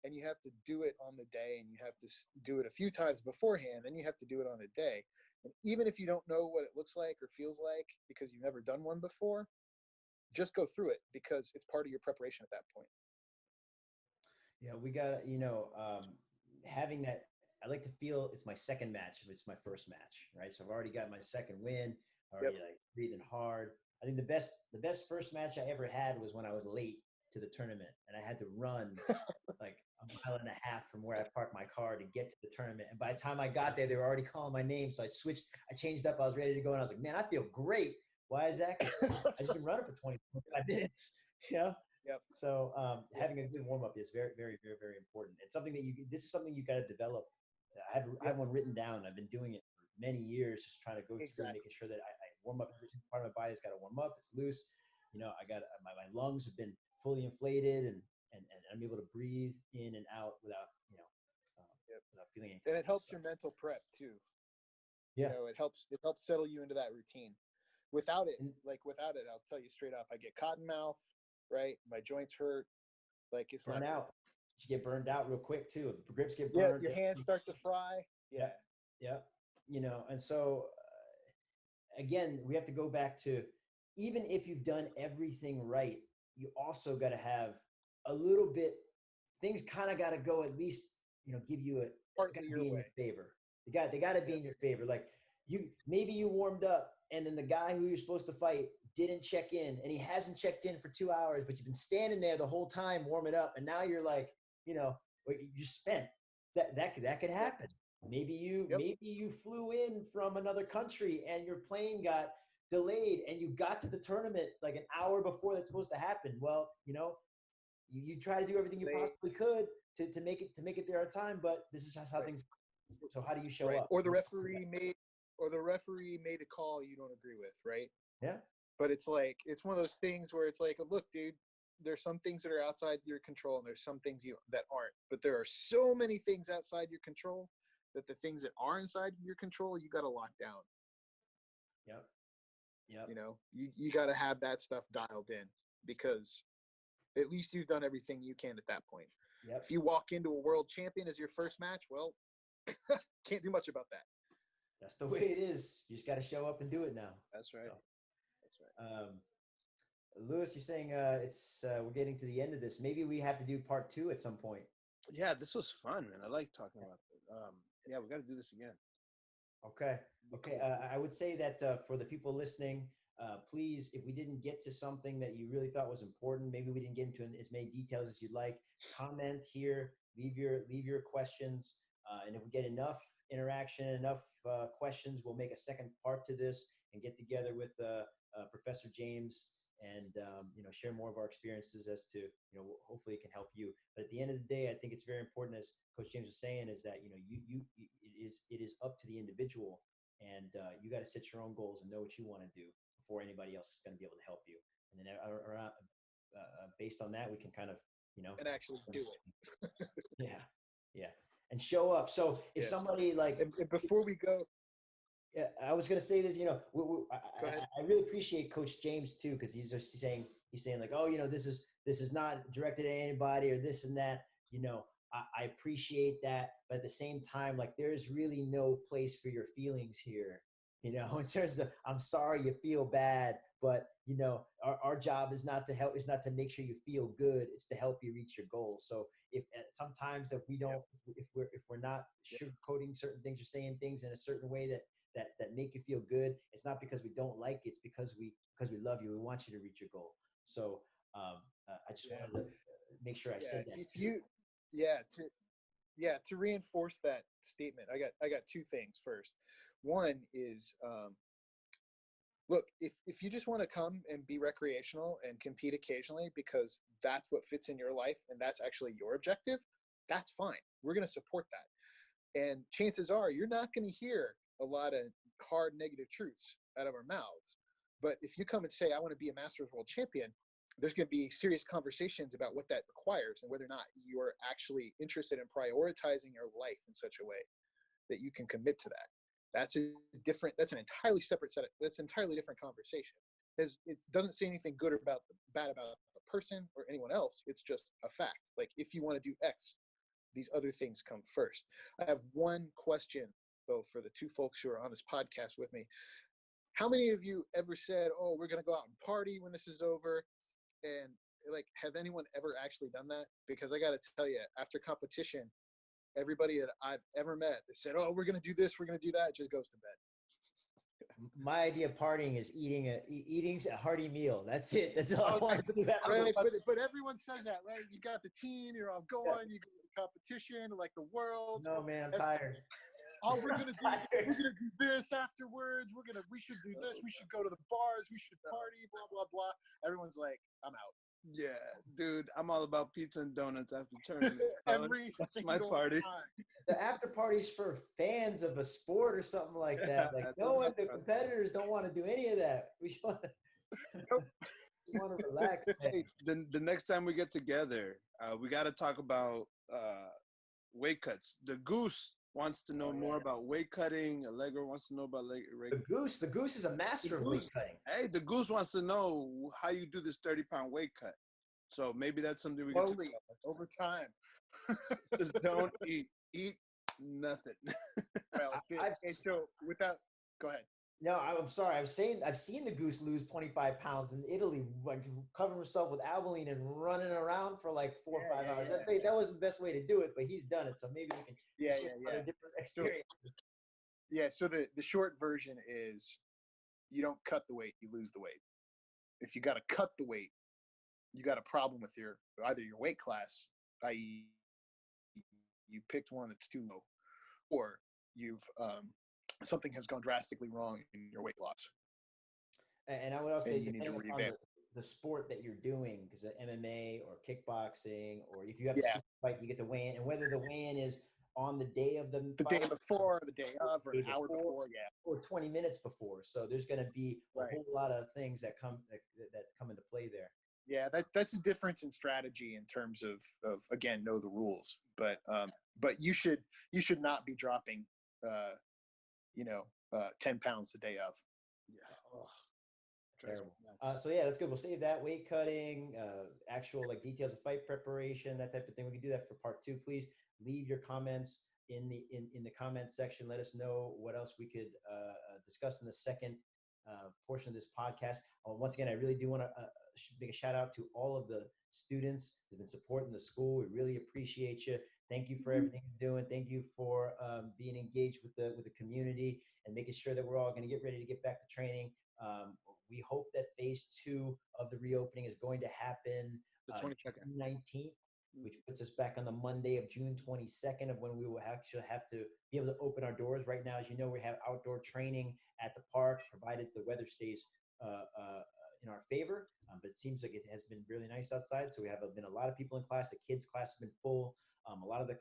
and you have to do it on the day, and you have to do it a few times beforehand, and you have to do it on a day. And even if you don't know what it looks like or feels like because you've never done one before, just go through it, because it's part of your preparation at that point. Yeah, we got, having that, I like to feel it's my second match if it's my first match, right? So I've already got my second win, already like breathing hard. I think the best first match I ever had was when I was late to the tournament and I had to run like a mile and a half from where I parked my car to get to the tournament. And by the time I got there, they were already calling my name. So I changed up. I was ready to go. And I was like, man, I feel great. Why is that? 'Cause I just been running for 25 minutes, you know? Yep. So having a good warm up is very, very, very, very important. It's something that this is something you got to develop. I have one written down. I've been doing it for many years, just trying to go through and making sure that I warm up. Every part of my body has got to warm up. It's loose. You know, I got my lungs have been fully inflated and I'm able to breathe in and out without, without feeling anything. And it helps your mental prep too. Yeah. You know, it helps settle you into that routine. Without it, I'll tell you straight up, I get cotton mouth, right? My joints hurt. Like it's burn not out. You get burned out real quick too. Grips get yeah, burned. your hands start to fry. Yeah. Yeah. You know, and so again, we have to go back to, even if you've done everything right, you also got to have a little bit, things kind of got to go, at least, give you partly your way. In your favor. They got to be in your favor. Like maybe you warmed up and then the guy who you're supposed to fight didn't check in and he hasn't checked in for 2 hours, but you've been standing there the whole time warming up. And now you're like, you spent that could happen. Maybe you flew in from another country and your plane got delayed and you got to the tournament like an hour before that's supposed to happen. Well, you try to do everything you possibly could to make it there on time, but this is just how things. So how do you show up? Or the referee made a call you don't agree with, right? Yeah. But it's like, it's one of those things where it's like, look, dude, there's some things that are outside your control and there's some things that aren't. But there are so many things outside your control that the things that are inside your control, you got to lock down. Yep. You got to have that stuff dialed in, because at least you've done everything you can at that point. Yep. If you walk into a world champion as your first match, well, can't do much about that. That's the way it is. You just got to show up and do it now. That's right. That's right. Lewis, you're saying we're getting to the end of this. Maybe we have to do part 2 at some point. Yeah, this was fun, man. I like talking about it. Yeah, we got to do this again. Okay. I would say that for the people listening, please, if we didn't get to something that you really thought was important, maybe we didn't get into as many details as you'd like, comment here, leave your questions. And if we get enough interaction, enough questions, we'll make a second part to this and get together with Professor James and share more of our experiences as to hopefully it can help you. But at the end of the day, I think it's very important, as Coach James was saying, is that it is up to the individual, and you got to set your own goals and know what you want to do before anybody else is going to be able to help you. And then based on that, we can kind of and actually do it. Yeah, and show up. So if somebody like, and before we go. Yeah, I was going to say this, I really appreciate Coach James too, because he's saying like, oh, this is not directed at anybody or this and that. I appreciate that, but at the same time, like, there's really no place for your feelings here. In terms of, I'm sorry you feel bad, but our job is not to help, is not to make sure you feel good. It's to help you reach your goals. So if sometimes if we don't, if we're not sugarcoating certain things or saying things in a certain way that make you feel good, it's not because we don't like it. It's because we love you. We want you to reach your goal. So I just wanted to make sure I said that. To reinforce that statement, I got 2 things. First, one is, look, if you just want to come and be recreational and compete occasionally because that's what fits in your life and that's actually your objective, that's fine. We're going to support that. And chances are you're not going to hear a lot of hard negative truths out of our mouths. But if you come and say, I want to be a Masters World Champion, there's going to be serious conversations about what that requires and whether or not you are actually interested in prioritizing your life in such a way that you can commit to that. That's an entirely separate that's an entirely different conversation. Because it doesn't say anything good or bad about the person or anyone else. It's just a fact. Like, if you want to do X, these other things come first. I have one question, though, for the 2 folks who are on this podcast with me. How many of you ever said, oh, we're going to go out and party when this is over? And like, have anyone ever actually done that? Because I got to tell you, after competition, everybody that I've ever met that said, oh, we're going to do this, we're going to do that, just goes to bed. My idea of partying is eating a hearty meal. That's it. That's all I want to do. Right, but everyone says that, right? You got the team, you're all going, you go to the competition, like the world. No, man, I'm tired. Oh, we're gonna do this afterwards. We should do this. We should go to the bars. We should party. Blah blah blah. Everyone's like, I'm out. Yeah, dude, I'm all about pizza and donuts after tournament. That's my party. Time. The after party's for fans of a sport or something like that. Like the competitors don't want to do any of that. We just want to relax. Hey, the next time we get together, we got to talk about weight cuts. The Goose wants to know more about weight cutting. Allegra wants to know about The Goose is a master of weight cutting. Hey, the Goose wants to know how you do this 30-pound weight cut. So maybe that's something we can talk about over time. Just don't eat nothing. Well, go ahead. No, I'm sorry. I've seen the Goose lose 25 pounds in Italy, like covering himself with abalone and running around for like 4 or 5 hours. That was the best way to do it, but he's done it. So maybe we can other different experiences. So the short version is you don't cut the weight, you lose the weight. If you got to cut the weight, you got a problem with either your weight class, i.e. you picked one that's too low, or you've something has gone drastically wrong in your weight loss. And I would also say, depending on the sport that you're doing, because MMA or kickboxing, or if you have a super fight, you get the weigh-in, and whether the weigh-in is on the day of the day before, the day of, or an hour before, or 20 minutes before. So there's going to be a whole lot of things that come into play there. Yeah, that's a difference in strategy in terms of again, know the rules, but you should not be dropping 10 pounds a day of. Yeah. Terrible. So yeah, that's good. We'll save that. Weight cutting, actual like details of fight preparation, that type of thing. We can do that for part 2. Please leave your comments in the comment section. Let us know what else we could discuss in the second portion of this podcast. Once again, I really do want to make a shout out to all of the students who've been supporting the school. We really appreciate you. Thank you for everything you're doing. Thank you for being engaged with the community and making sure that we're all going to get ready to get back to training. We hope that phase 2 of the reopening is going to happen June 19th, which puts us back on the Monday of June 22nd of when we will actually have to be able to open our doors. Right now, as you know, we have outdoor training at the park, provided the weather stays in our favor. But it seems like it has been really nice outside. So we have been a lot of people in class. The kids' class has been full. A lot of the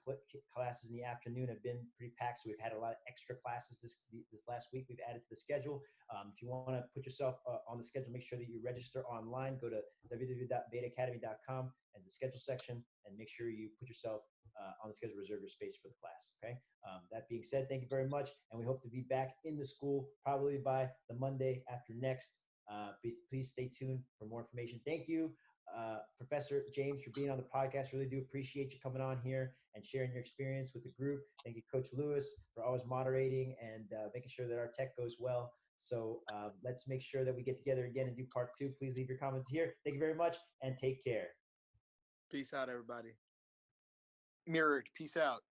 classes in the afternoon have been pretty packed. So we've had a lot of extra classes this last week. We've added to the schedule. If you want to put yourself on the schedule, make sure that you register online. Go to www.betaacademy.com and the schedule section, and make sure you put yourself on the schedule, reserve your space for the class. Okay. That being said, thank you very much. And we hope to be back in the school probably by the Monday after next. Please stay tuned for more information. Thank you, Professor James, for being on the podcast. Really do appreciate you coming on here and sharing your experience with the group. Thank you, Coach Lewis, for always moderating and making sure that our tech goes well. So let's make sure that we get together again and do part 2. Please leave your comments here. Thank you very much and take care. Peace out, everybody. Mirrored. Peace out.